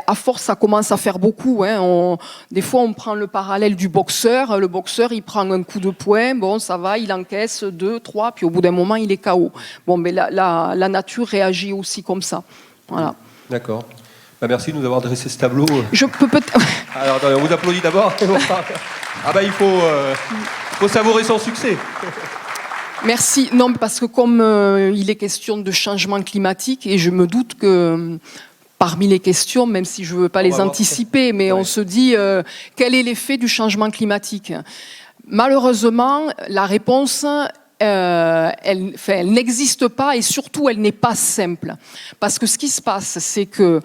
À force, ça commence à faire beaucoup. Hein. Des fois, on prend le parallèle du boxeur. Le boxeur, il prend un coup de poing, bon, ça va, il encaisse 2, 3, puis au bout d'un moment, il est KO. Bon, mais la nature réagit aussi comme ça. Voilà. D'accord. Merci de nous avoir dressé ce tableau. Je peux peut-être... Alors, attendez, on vous applaudit d'abord. Il faut savourer son succès. Merci. Non, parce que comme il est question de changement climatique, et je me doute que parmi les questions, même si je ne veux pas les anticiper, mais on se dit quel est l'effet du changement climatique ? Malheureusement, la réponse... elle n'existe pas et surtout elle n'est pas simple, parce que ce qui se passe, c'est que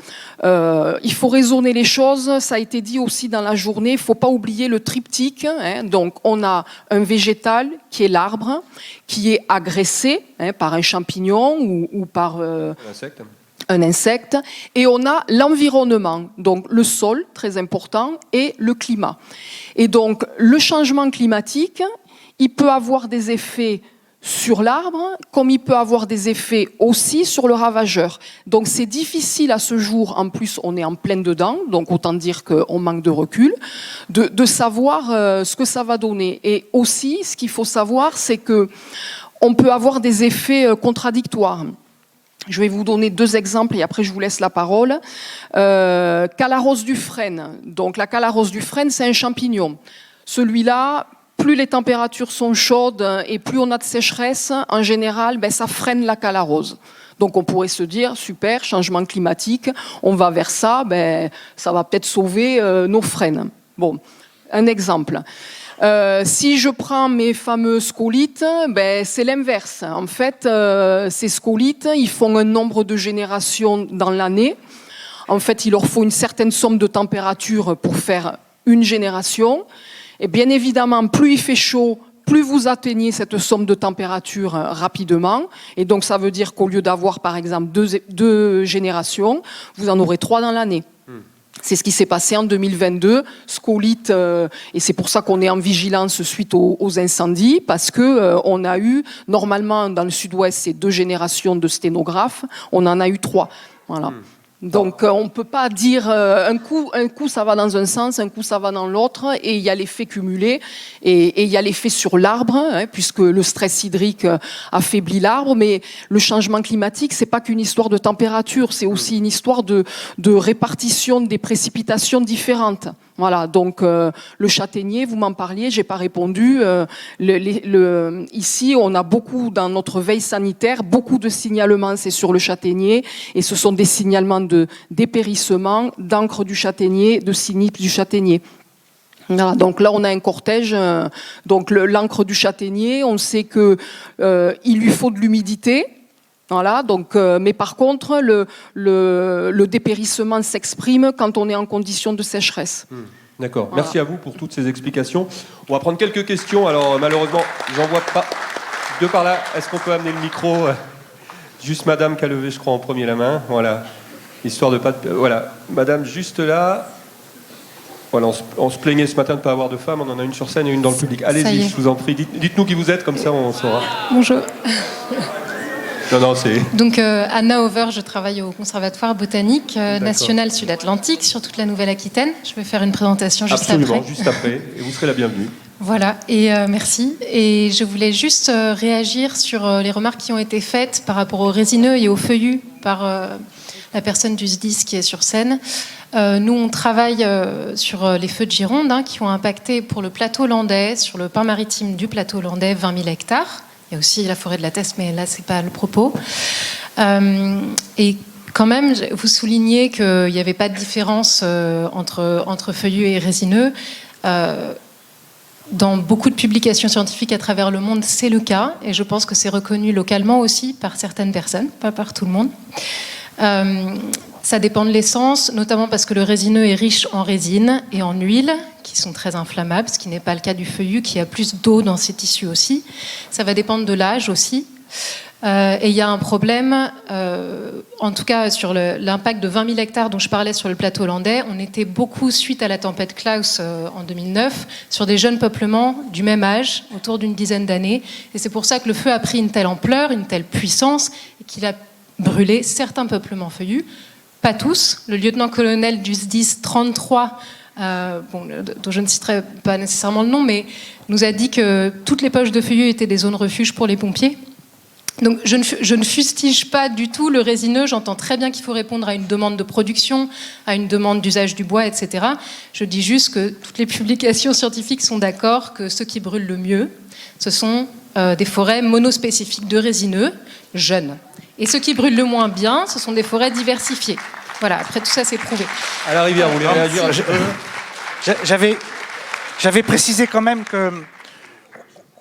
il faut raisonner les choses. Ça a été dit aussi dans la journée, il ne faut pas oublier le triptyque, hein. Donc on a un végétal qui est l'arbre, qui est agressé, hein, par un champignon ou par un insecte, et on a l'environnement, donc le sol, très important, et le climat. Et donc le changement climatique, il peut avoir des effets sur l'arbre, comme il peut avoir des effets aussi sur le ravageur. Donc c'est difficile à ce jour, en plus on est en plein dedans, donc autant dire qu'on manque de recul, de savoir ce que ça va donner. Et aussi, ce qu'il faut savoir, c'est qu'on peut avoir des effets contradictoires. Je vais vous donner 2 exemples et après je vous laisse la parole. Calaros du frêne. Donc la Calaros du frêne, c'est un champignon. Celui-là, plus les températures sont chaudes et plus on a de sécheresse, en général, ça freine la calarose. Donc on pourrait se dire, super, changement climatique, on va vers ça, ça va peut-être sauver nos frênes. Bon, un exemple. Si je prends mes fameux scolytes, c'est l'inverse. En fait, ces scolytes, ils font un nombre de générations dans l'année. En fait, il leur faut une certaine somme de température pour faire une génération. Et bien évidemment, plus il fait chaud, plus vous atteignez cette somme de température rapidement. Et donc, ça veut dire qu'au lieu d'avoir, par exemple, 2 générations, vous en aurez 3 dans l'année. C'est ce qui s'est passé en 2022. Scolytes, et c'est pour ça qu'on est en vigilance suite aux incendies, parce qu'on a eu, normalement, dans le sud-ouest, c'est 2 générations de sténographes. On en a eu 3. Voilà. Donc on ne peut pas dire un coup ça va dans un sens, un coup ça va dans l'autre, et il y a l'effet cumulé, et il y a l'effet sur l'arbre, hein, puisque le stress hydrique affaiblit l'arbre, mais le changement climatique, c'est pas qu'une histoire de température, c'est aussi une histoire de répartition des précipitations différentes. Voilà, donc le châtaignier, vous m'en parliez, j'ai pas répondu. Ici, on a beaucoup, dans notre veille sanitaire, beaucoup de signalements, c'est sur le châtaignier, et ce sont des signalements de dépérissement, d'encre du châtaignier, de cynipe du châtaignier. Voilà, donc là, on a un cortège. Donc l'encre du châtaignier, on sait que il lui faut de l'humidité. Voilà, donc, mais par contre, le dépérissement s'exprime quand on est en condition de sécheresse. D'accord. Voilà. Merci à vous pour toutes ces explications. On va prendre quelques questions. Alors, malheureusement, j'en vois pas deux par là. Est-ce qu'on peut amener le micro? Juste madame qui a levé, je crois, en premier la main. Voilà. Histoire de pas... Voilà. Madame, juste là. Voilà, on se plaignait ce matin de ne pas avoir de femmes. On en a une sur scène et une dans le public. Allez-y, je vous en prie. Dites-nous qui vous êtes, comme ça on saura. Bonjour. Non, c'est... Donc Anna Over, je travaille au Conservatoire botanique national Sud-Atlantique sur toute la Nouvelle-Aquitaine. Je vais faire une présentation juste Absolument, après. juste après, et vous serez la bienvenue. Voilà, et merci. Et je voulais juste réagir sur les remarques qui ont été faites par rapport aux résineux et aux feuillus par la personne du SDIS qui est sur scène. Nous, on travaille sur les feux de Gironde qui ont impacté pour le plateau landais, sur le pin maritime du plateau landais, 20 000 hectares. Il y a aussi la forêt de la Teste, mais là, c'est pas le propos. Et quand même, vous soulignez qu'il n'y avait pas de différence entre feuillus et résineux. Dans beaucoup de publications scientifiques à travers le monde, c'est le cas. Et je pense que c'est reconnu localement aussi par certaines personnes, pas par tout le monde. Ça dépend de l'essence, notamment parce que le résineux est riche en résine et en huile, qui sont très inflammables, ce qui n'est pas le cas du feuillu, qui a plus d'eau dans ses tissus aussi. Ça va dépendre de l'âge aussi. Et il y a un problème, en tout cas sur l'impact de 20 000 hectares dont je parlais sur le plateau landais. On était beaucoup, suite à la tempête Klaus en 2009, sur des jeunes peuplements du même âge, autour d'une dizaine d'années. Et c'est pour ça que le feu a pris une telle ampleur, une telle puissance, et qu'il a brûlé certains peuplements feuillus. Pas tous. Le lieutenant-colonel du SDIS 33, dont je ne citerai pas nécessairement le nom, mais nous a dit que toutes les poches de feuillus étaient des zones refuge pour les pompiers. Donc je ne fustige pas du tout le résineux. J'entends très bien qu'il faut répondre à une demande de production, à une demande d'usage du bois, etc. Je dis juste que toutes les publications scientifiques sont d'accord que ce qui brûle le mieux, ce sont des forêts monospécifiques de résineux jeunes. Et ce qui brûle le moins bien, ce sont des forêts diversifiées. Voilà, après tout ça, c'est prouvé. À la rivière, vous voulez réagir? J'avais précisé quand même que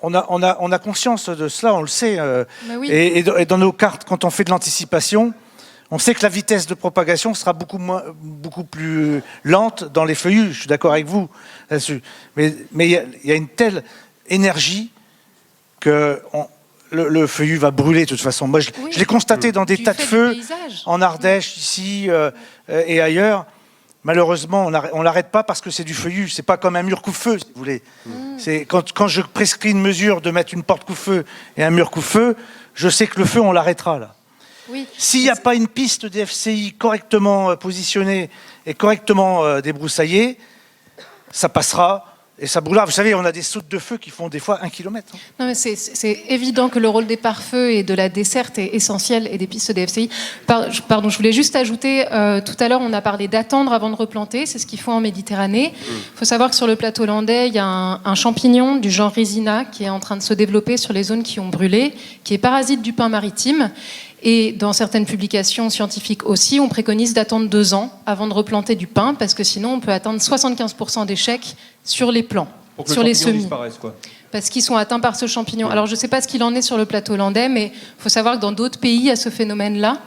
on a conscience de cela, on le sait. Oui. Et dans nos cartes, quand on fait de l'anticipation, on sait que la vitesse de propagation sera beaucoup plus lente dans les feuillus. Je suis d'accord avec vous là-dessus. Mais il y a une telle énergie que le feuillu va brûler de toute façon. Moi, je l'ai constaté dans des tas de feux en Ardèche, ici et ailleurs. Malheureusement, on l'arrête pas parce que c'est du feuillu. C'est pas comme un mur coupe-feu, si vous voulez. C'est quand je prescris une mesure de mettre une porte coupe-feu et un mur coupe-feu, je sais que le feu, on l'arrêtera là. Oui. S'il n'y a pas une piste des FCI correctement positionnée et correctement débroussaillée, ça passera. Et ça brûlera. Vous savez, on a des sautes de feu qui font des fois 1 kilomètre. Non, mais c'est évident que le rôle des pare-feux et de la desserte est essentiel, et des pistes des FCI. Pardon, je voulais juste ajouter, tout à l'heure, on a parlé d'attendre avant de replanter. C'est ce qu'ils font en Méditerranée. Il faut savoir que sur le plateau landais, il y a un champignon du genre Résina qui est en train de se développer sur les zones qui ont brûlé, qui est parasite du pin maritime. Et dans certaines publications scientifiques aussi, on préconise d'attendre 2 ans avant de replanter du pin, parce que sinon on peut atteindre 75% d'échecs sur les plants, sur les semis. Parce qu'ils sont atteints par ce champignon. Alors je ne sais pas ce qu'il en est sur le plateau landais, mais il faut savoir que dans d'autres pays, il y a ce phénomène-là.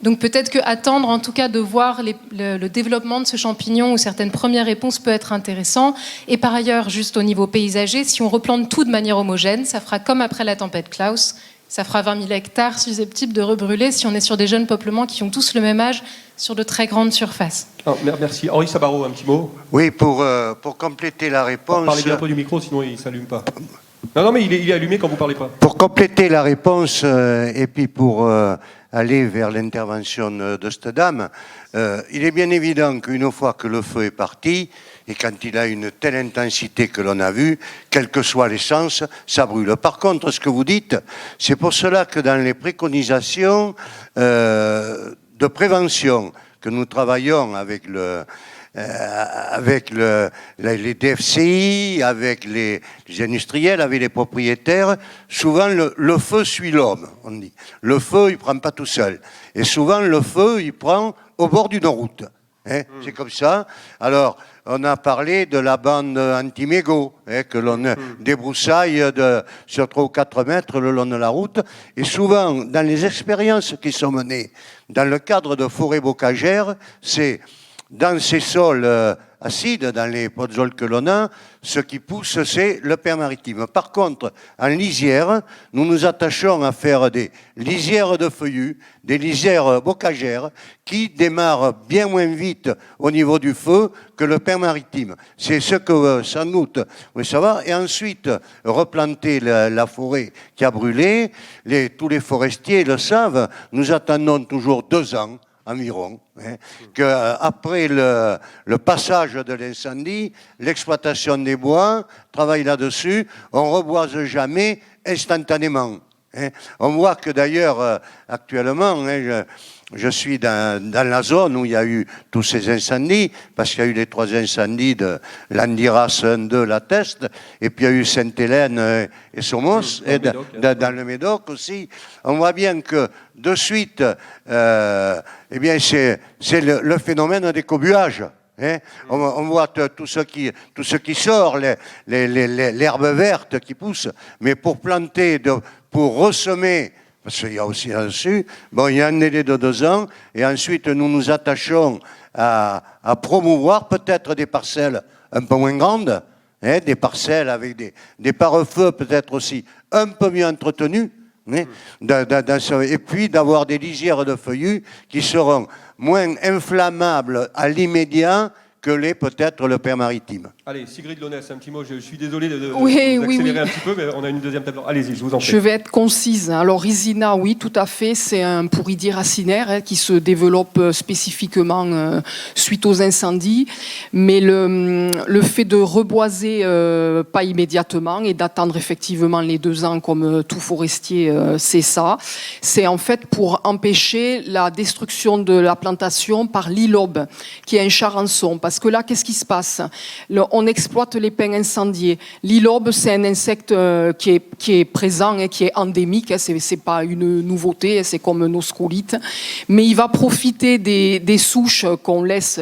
Donc peut-être qu'attendre, en tout cas, de voir le développement de ce champignon ou certaines premières réponses peut être intéressant. Et par ailleurs, juste au niveau paysager, si on replante tout de manière homogène, ça fera comme après la tempête Klaus. Ça fera 20 000 hectares susceptibles de rebrûler si on est sur des jeunes peuplements qui ont tous le même âge sur de très grandes surfaces. Merci. Henri Sabarot, un petit mot? Oui, pour compléter la réponse... Parlez bien un peu du micro, sinon il ne s'allume pas. Non, mais il est allumé quand vous parlez pas. Pour compléter la réponse et puis pour aller vers l'intervention de cette dame, il est bien évident qu'une fois que le feu est parti, et quand il a une telle intensité que l'on a vu, quel que soit l'essence, ça brûle. Par contre, ce que vous dites, c'est pour cela que dans les préconisations de prévention que nous travaillons avec les DFCI, avec les industriels, avec les propriétaires, souvent le feu suit l'homme, on dit. Le feu, il prend pas tout seul. Et souvent, le feu, il prend au bord d'une route. Hein, c'est comme ça. Alors, on a parlé de la bande anti-mégots, que l'on débroussaille sur 3 ou 4 mètres le long de la route. Et souvent, dans les expériences qui sont menées dans le cadre de forêts bocagères, c'est dans ces sols acides, dans les podzols que l'on a, ce qui pousse, c'est le père maritime. Par contre, en lisière, nous nous attachons à faire des lisières de feuillus, des lisières bocagères, qui démarrent bien moins vite au niveau du feu que le père maritime. C'est ce que, sans doute, vous voulez savoir. Et ensuite, replanter la forêt qui a brûlé. Tous les forestiers le savent, nous attendons toujours 2 ans environ, qu'après le passage de l'incendie, l'exploitation des bois travaille là-dessus, on ne reboise jamais instantanément. On voit que d'ailleurs, actuellement, je suis dans la zone où il y a eu tous ces incendies, parce qu'il y a eu les 3 incendies de l'Andiras 1-2, la Teste, et puis il y a eu Sainte-Hélène et Somos, et dans le Médoc aussi. On voit bien que de suite, eh bien c'est le phénomène des cobuages. On voit tout ce qui sort, l'herbe verte qui pousse, mais pour planter, pour ressemer, parce qu'il y a aussi là-dessus, bon, il y a un délai de 2 ans, et ensuite nous nous attachons à promouvoir peut-être des parcelles un peu moins grandes, des parcelles avec des pare-feux peut-être aussi un peu mieux entretenus, et puis d'avoir des lisières de feuillus qui seront moins inflammables à l'immédiat que l'est peut-être le père maritime. Allez, Sigrid Lonès, un petit mot. Je suis désolé d'accélérer un petit peu, mais on a une deuxième table. Allez-y, je vous en prie. Je vais être concise. Alors, Résina, oui, tout à fait. C'est un pourridier racinaire qui se développe spécifiquement suite aux incendies. Mais le fait de reboiser pas immédiatement et d'attendre effectivement les 2 ans, comme tout forestier sait ça, c'est en fait pour empêcher la destruction de la plantation par l'ilobe, qui est un charançon. Parce que là, qu'est-ce qui se passe ? On exploite les pins incendiés. L'ilobe, c'est un insecte qui est présent et qui est endémique. C'est pas une nouveauté, c'est comme nos scolites. Mais il va profiter des souches qu'on laisse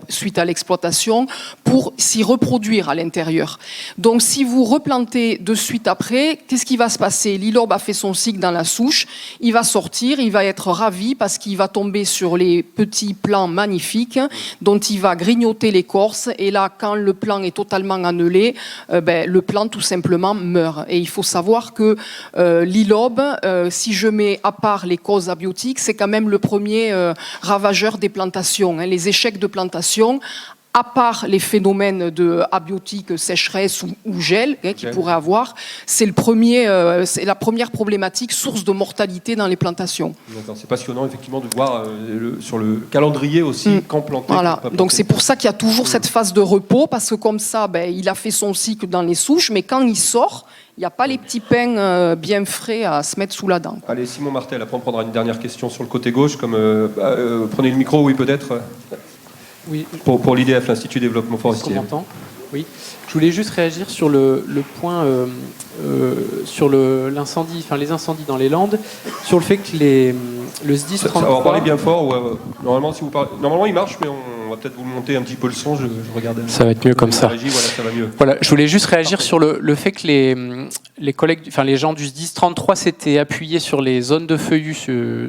suite à l'exploitation pour s'y reproduire à l'intérieur. Donc, si vous replantez de suite après, qu'est-ce qui va se passer ? L'ilobe a fait son cycle dans la souche. Il va sortir, il va être ravi parce qu'il va tomber sur les petits plants magnifiques dont il va grignoter l'écorce. Et là, quand le plant est totalement annelé, le plant tout simplement meurt. Et il faut savoir que l'ilobe, si je mets à part les causes abiotiques, c'est quand même le premier ravageur des plantations. Les échecs de plantation, à part les phénomènes de abiotique, sécheresse ou gel qu'il pourrait avoir, c'est c'est la première problématique source de mortalité dans les plantations. C'est passionnant effectivement de voir sur le calendrier aussi quand planter. Voilà. Donc c'est pour ça qu'il y a toujours cette phase de repos, parce que comme ça, il a fait son cycle dans les souches, mais quand il sort, il n'y a pas les petits pains bien frais à se mettre sous la dent. Allez, Simon Martel, après on prendra une dernière question sur le côté gauche. Prenez le micro, oui peut-être. Oui. Pour l'IDF, l'Institut de développement forestier. Oui. Je voulais juste réagir sur le point sur l'incendie, enfin les incendies dans les Landes, sur le fait que le SDIS 33. On va parler bien fort. Normalement, si vous parlez, normalement, il marche, mais on va peut-être vous monter un petit peu le son. Je regarde. Ça va être mieux comme ça. Régie, voilà, ça va mieux. Voilà, je voulais juste réagir sur le fait que les collègues, enfin les gens du SDIS 33 s'étaient appuyés sur les zones de feuillus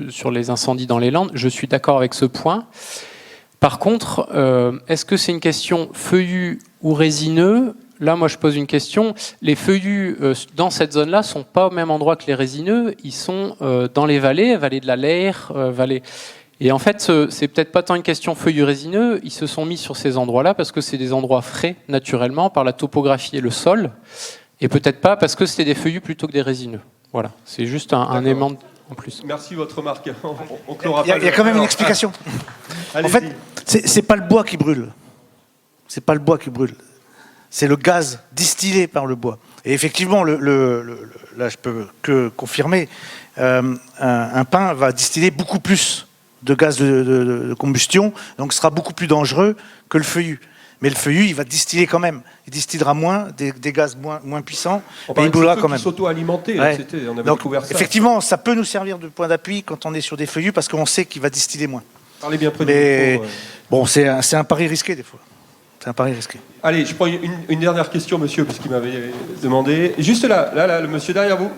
sur les incendies dans les Landes. Je suis d'accord avec ce point. Par contre, est-ce que c'est une question feuillu ou résineux ? Là, moi, je pose une question. Les feuillus dans cette zone-là ne sont pas au même endroit que les résineux. Ils sont dans les vallées de la Leyre, vallées. Et en fait, c'est peut-être pas tant une question feuillus résineux. Ils se sont mis sur ces endroits-là parce que c'est des endroits frais, naturellement, par la topographie et le sol. et peut-être pas parce que c'était des feuillus plutôt que des résineux. Voilà, c'est juste un élément en plus. Merci votre remarque. On clora Il y a quand même une explication. En fait, c'est pas le bois qui brûle. C'est pas le bois qui brûle. C'est le gaz distillé par le bois. Et effectivement, là, je peux que confirmer, un pin va distiller beaucoup plus de gaz de combustion, donc ce sera beaucoup plus dangereux que le feuillu. Mais le feuillu, il va distiller quand même. Il distillera moins, des gaz moins puissants, mais il brûlera quand même. S'auto-alimenter, Ouais. on avait Donc, découvert ça. effectivement, ça peut nous servir de point d'appui quand on est sur des feuillus, parce qu'on sait qu'il va distiller moins. Parlez bien près du Mais micro. bon, c'est un pari risqué des fois. C'est un pari risqué. Allez, je prends une dernière question, monsieur, puisqu'il m'avait demandé. Juste là, le monsieur derrière vous.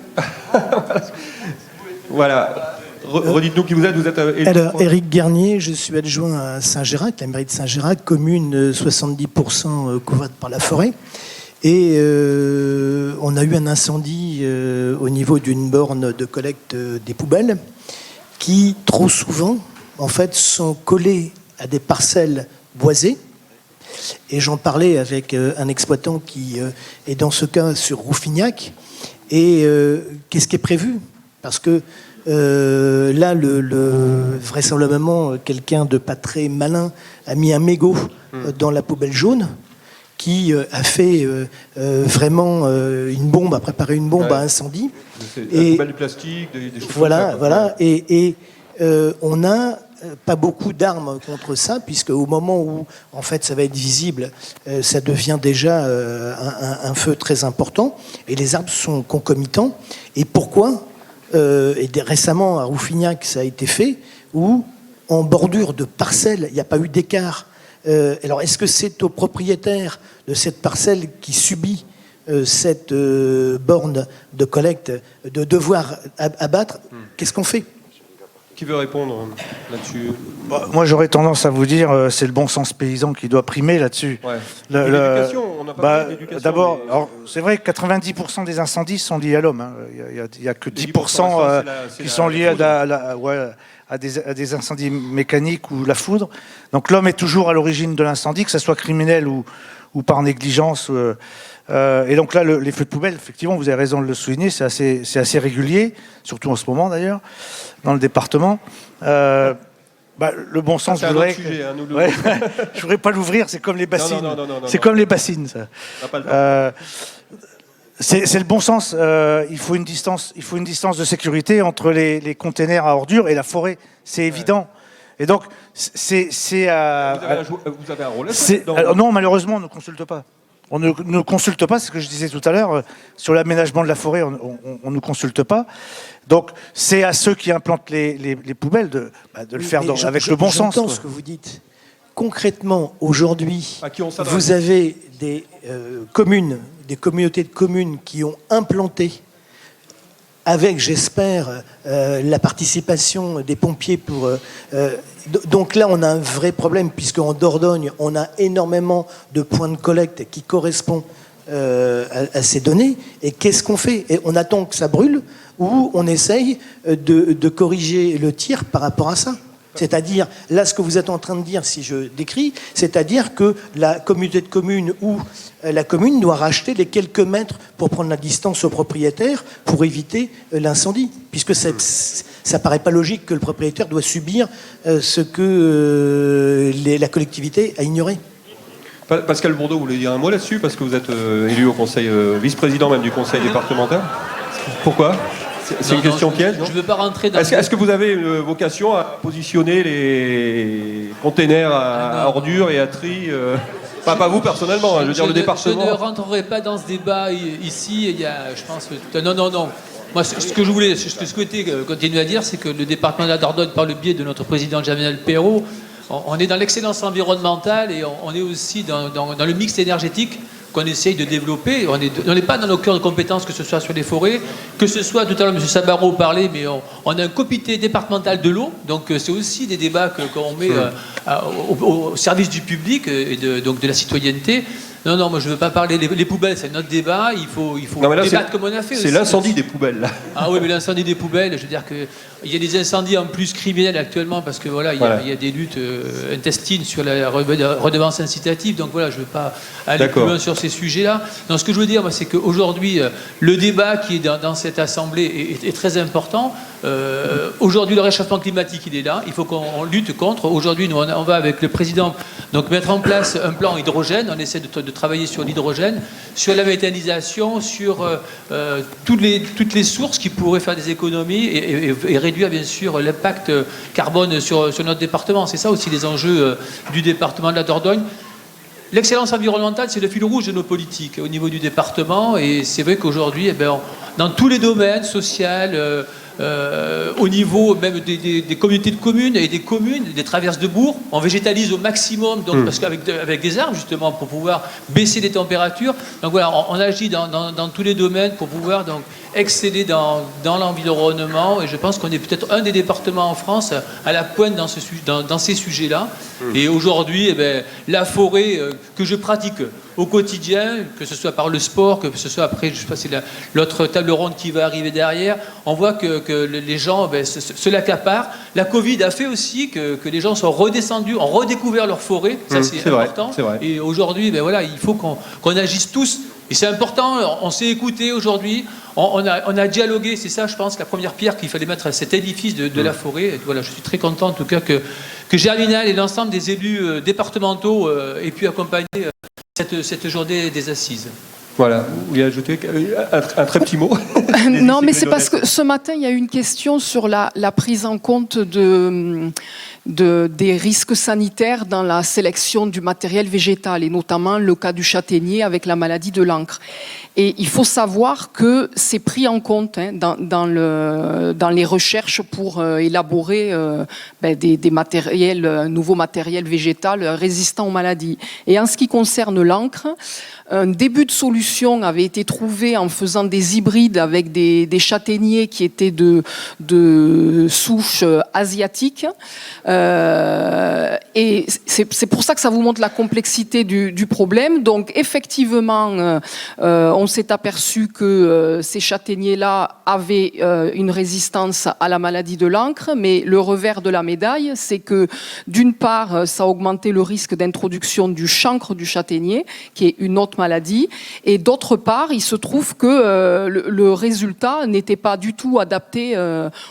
Voilà. Redites-nous qui vous êtes. Vous êtes élu. Alors, Éric Garnier, je suis adjoint à Saint-Gérac, la mairie de Saint-Gérac, commune 70% couverte par la forêt. Et on a eu un incendie au niveau d'une borne de collecte des poubelles qui, trop souvent, en fait, sont collées à des parcelles boisées. Et j'en parlais avec un exploitant qui est dans ce cas sur Rouffignac. Et qu'est-ce qui est prévu? Parce que là, vraisemblablement, quelqu'un de pas très malin a mis un mégot dans la poubelle jaune qui a fait vraiment une bombe, a préparé une bombe à incendie. Et poubelle de plastique, des choses voilà, comme ça. voilà. Et on n'a pas beaucoup d'armes contre ça, puisque au moment où, en fait, ça va être visible, ça devient déjà un feu très important, et les arbres sont concomitants. Et pourquoi et récemment, à Rouffignac, ça a été fait, où, en bordure de parcelles, il n'y a pas eu d'écart. Alors, est-ce que c'est au propriétaire de cette parcelle qui subit cette borne de collecte de devoir abattre? Qu'est-ce qu'on fait? Qui veut répondre là-dessus? Moi, j'aurais tendance à vous dire, c'est le bon sens paysan qui doit primer là-dessus. Ouais. L'éducation, on n'a pas parlé d'éducation. D'abord, mais, alors, c'est vrai que 90% des incendies sont liés à l'homme. Hein. Il n'y a que 10% qui sont liés à des incendies mécaniques ou la foudre. Donc l'homme est toujours à l'origine de l'incendie, que ce soit criminel ou par négligence. Et donc là, les feux de poubelle, effectivement, vous avez raison de le souligner, c'est assez régulier, surtout en ce moment d'ailleurs, dans le département. Le bon sens voudrait que... Sujet, hein, je voudrais pas l'ouvrir, c'est comme les bassines. Non, c'est comme les bassines, ça. On n'a pas le temps. C'est le bon sens. Il faut une distance de sécurité entre les containers à ordures et la forêt. C'est évident. Et donc, vous avez un rôle à jouer dedans. alors, non, malheureusement, on ne consulte pas. On ne consulte pas, c'est ce que je disais tout à l'heure, sur l'aménagement de la forêt, on ne consulte pas. Donc, c'est à ceux qui implantent les poubelles de le faire avec le bon sens. J'entends ce que vous dites. Concrètement, aujourd'hui, vous avez des communes, des communautés de communes qui ont implanté, avec, j'espère, la participation des pompiers pour... donc là, on a un vrai problème, puisqu'en Dordogne, on a énormément de points de collecte qui correspondent à ces données. Et qu'est-ce qu'on fait? Et on attend que ça brûle, ou on essaye de corriger le tir par rapport à ça? C'est-à-dire, là, ce que vous êtes en train de dire, si je décris, c'est-à-dire que la communauté de communes ou la commune doit racheter les quelques mètres pour prendre la distance au propriétaire pour éviter l'incendie. Puisque ça ne paraît pas logique que le propriétaire doit subir ce que la collectivité a ignoré. Pascal Bourdeau, vous voulez dire un mot là-dessus? Parce que vous êtes élu au conseil, vice-président même du conseil départemental. Pourquoi? C'est une question piège, non? Je ne veux pas rentrer dans... Est-ce que vous avez vocation à positionner les containers à ordures et à tri pas vous personnellement, je veux dire le département. Je ne rentrerai pas dans ce débat ici. Il y a, je pense... Non. Moi, ce que je souhaitais continuer à dire, c'est que le département de la Dordogne, par le biais de notre président Jamel Perrault, on est dans l'excellence environnementale et on est aussi dans le mix énergétique qu'on essaye de développer. On n'est pas dans nos cœurs de compétences, que ce soit sur les forêts, que ce soit, tout à l'heure M. Sabaro parlait, mais on a un comité départemental de l'eau, donc c'est aussi des débats qu'on met au service du public et donc de la citoyenneté. Non, moi je ne veux pas parler. Les poubelles, c'est notre débat. Il faut Non, mais là, débattre comme on a fait. C'est l'incendie des poubelles, là. Ah oui, mais l'incendie des poubelles, je veux dire qu'il y a des incendies en plus criminels actuellement parce que voilà, il y a des luttes intestines sur la redevance incitative. Donc voilà, je ne veux pas aller plus loin sur ces sujets-là. Non, ce que je veux dire, moi, c'est qu'aujourd'hui, le débat qui est dans cette assemblée est très important. Aujourd'hui, le réchauffement climatique, il est là. Il faut qu'on lutte contre. Aujourd'hui, nous, on va avec le président donc mettre en place un plan hydrogène. On essaie de travailler sur l'hydrogène, sur la méthanisation, sur toutes les sources qui pourraient faire des économies et réduire bien sûr l'impact carbone sur notre département. C'est ça aussi les enjeux du département de la Dordogne. L'excellence environnementale, c'est le fil rouge de nos politiques au niveau du département. Et c'est vrai qu'aujourd'hui, dans tous les domaines, social, au niveau même des communautés de communes et des communes, des traverses de bourgs, on végétalise au maximum, donc, parce qu'avec des arbres justement pour pouvoir baisser les températures. Donc voilà, on agit dans tous les domaines pour pouvoir donc exceller dans l'environnement. Et je pense qu'on est peut-être un des départements en France à la pointe dans ces sujets-là. Et aujourd'hui, la forêt que je pratique au quotidien, que ce soit par le sport, que ce soit après, je sais pas, c'est l'autre table ronde qui va arriver derrière, on voit que les gens se l'accaparent. La Covid a fait aussi que les gens sont redescendus, ont redécouvert leur forêt. Ça, c'est important. C'est vrai. Et aujourd'hui, voilà, il faut qu'on agisse tous. Et c'est important, on s'est écouté aujourd'hui, on a dialogué, c'est ça, je pense, la première pierre qu'il fallait mettre à cet édifice de la forêt. Et voilà, je suis très content, en tout cas, que Germinal et l'ensemble des élus départementaux aient pu accompagner cette journée des assises. Voilà, vous voulez ajouter un très petit mot? Non, mais c'est parce que ce matin, il y a eu une question sur la prise en compte des risques sanitaires dans la sélection du matériel végétal, et notamment le cas du châtaignier avec la maladie de l'encre. Et il faut savoir que c'est pris en compte dans les recherches pour élaborer des nouveaux matériels végétaux résistants aux maladies. Et en ce qui concerne l'encre, un début de solution avait été trouvé en faisant des hybrides avec des châtaigniers qui étaient de souche asiatique. Et c'est pour ça que ça vous montre la complexité du problème. Donc effectivement, on s'est aperçu que ces châtaigniers-là avaient une résistance à la maladie de l'encre, mais le revers de la médaille, c'est que d'une part, ça augmentait le risque d'introduction du chancre du châtaignier, qui est une autre maladie, et d'autre part, il se trouve que le résultat n'était pas du tout adapté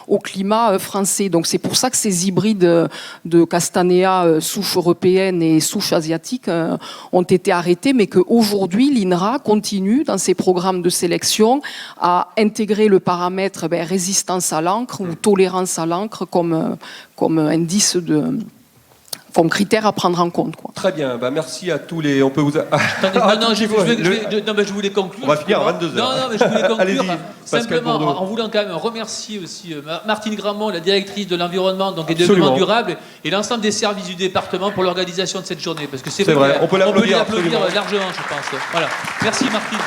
au climat français. Donc c'est pour ça que ces hybrides de Castanea souche européenne et souche asiatique ont été arrêtés, mais qu'aujourd'hui l'INRA continue dans ses programmes de sélection à intégrer le paramètre résistance à l'encre ou tolérance à l'encre comme indice comme critère à prendre en compte. Quoi. Très bien, merci à tous les... On peut vous... je voulais conclure. On va finir à 22h. Non, mais je voulais conclure simplement Bourdeau. en voulant quand même remercier aussi Martine Gramont, la directrice de l'environnement et de développement durable, et l'ensemble des services du département pour l'organisation de cette journée. Parce que c'est vrai, on peut l'applaudir largement, je pense. Voilà. Merci Martine.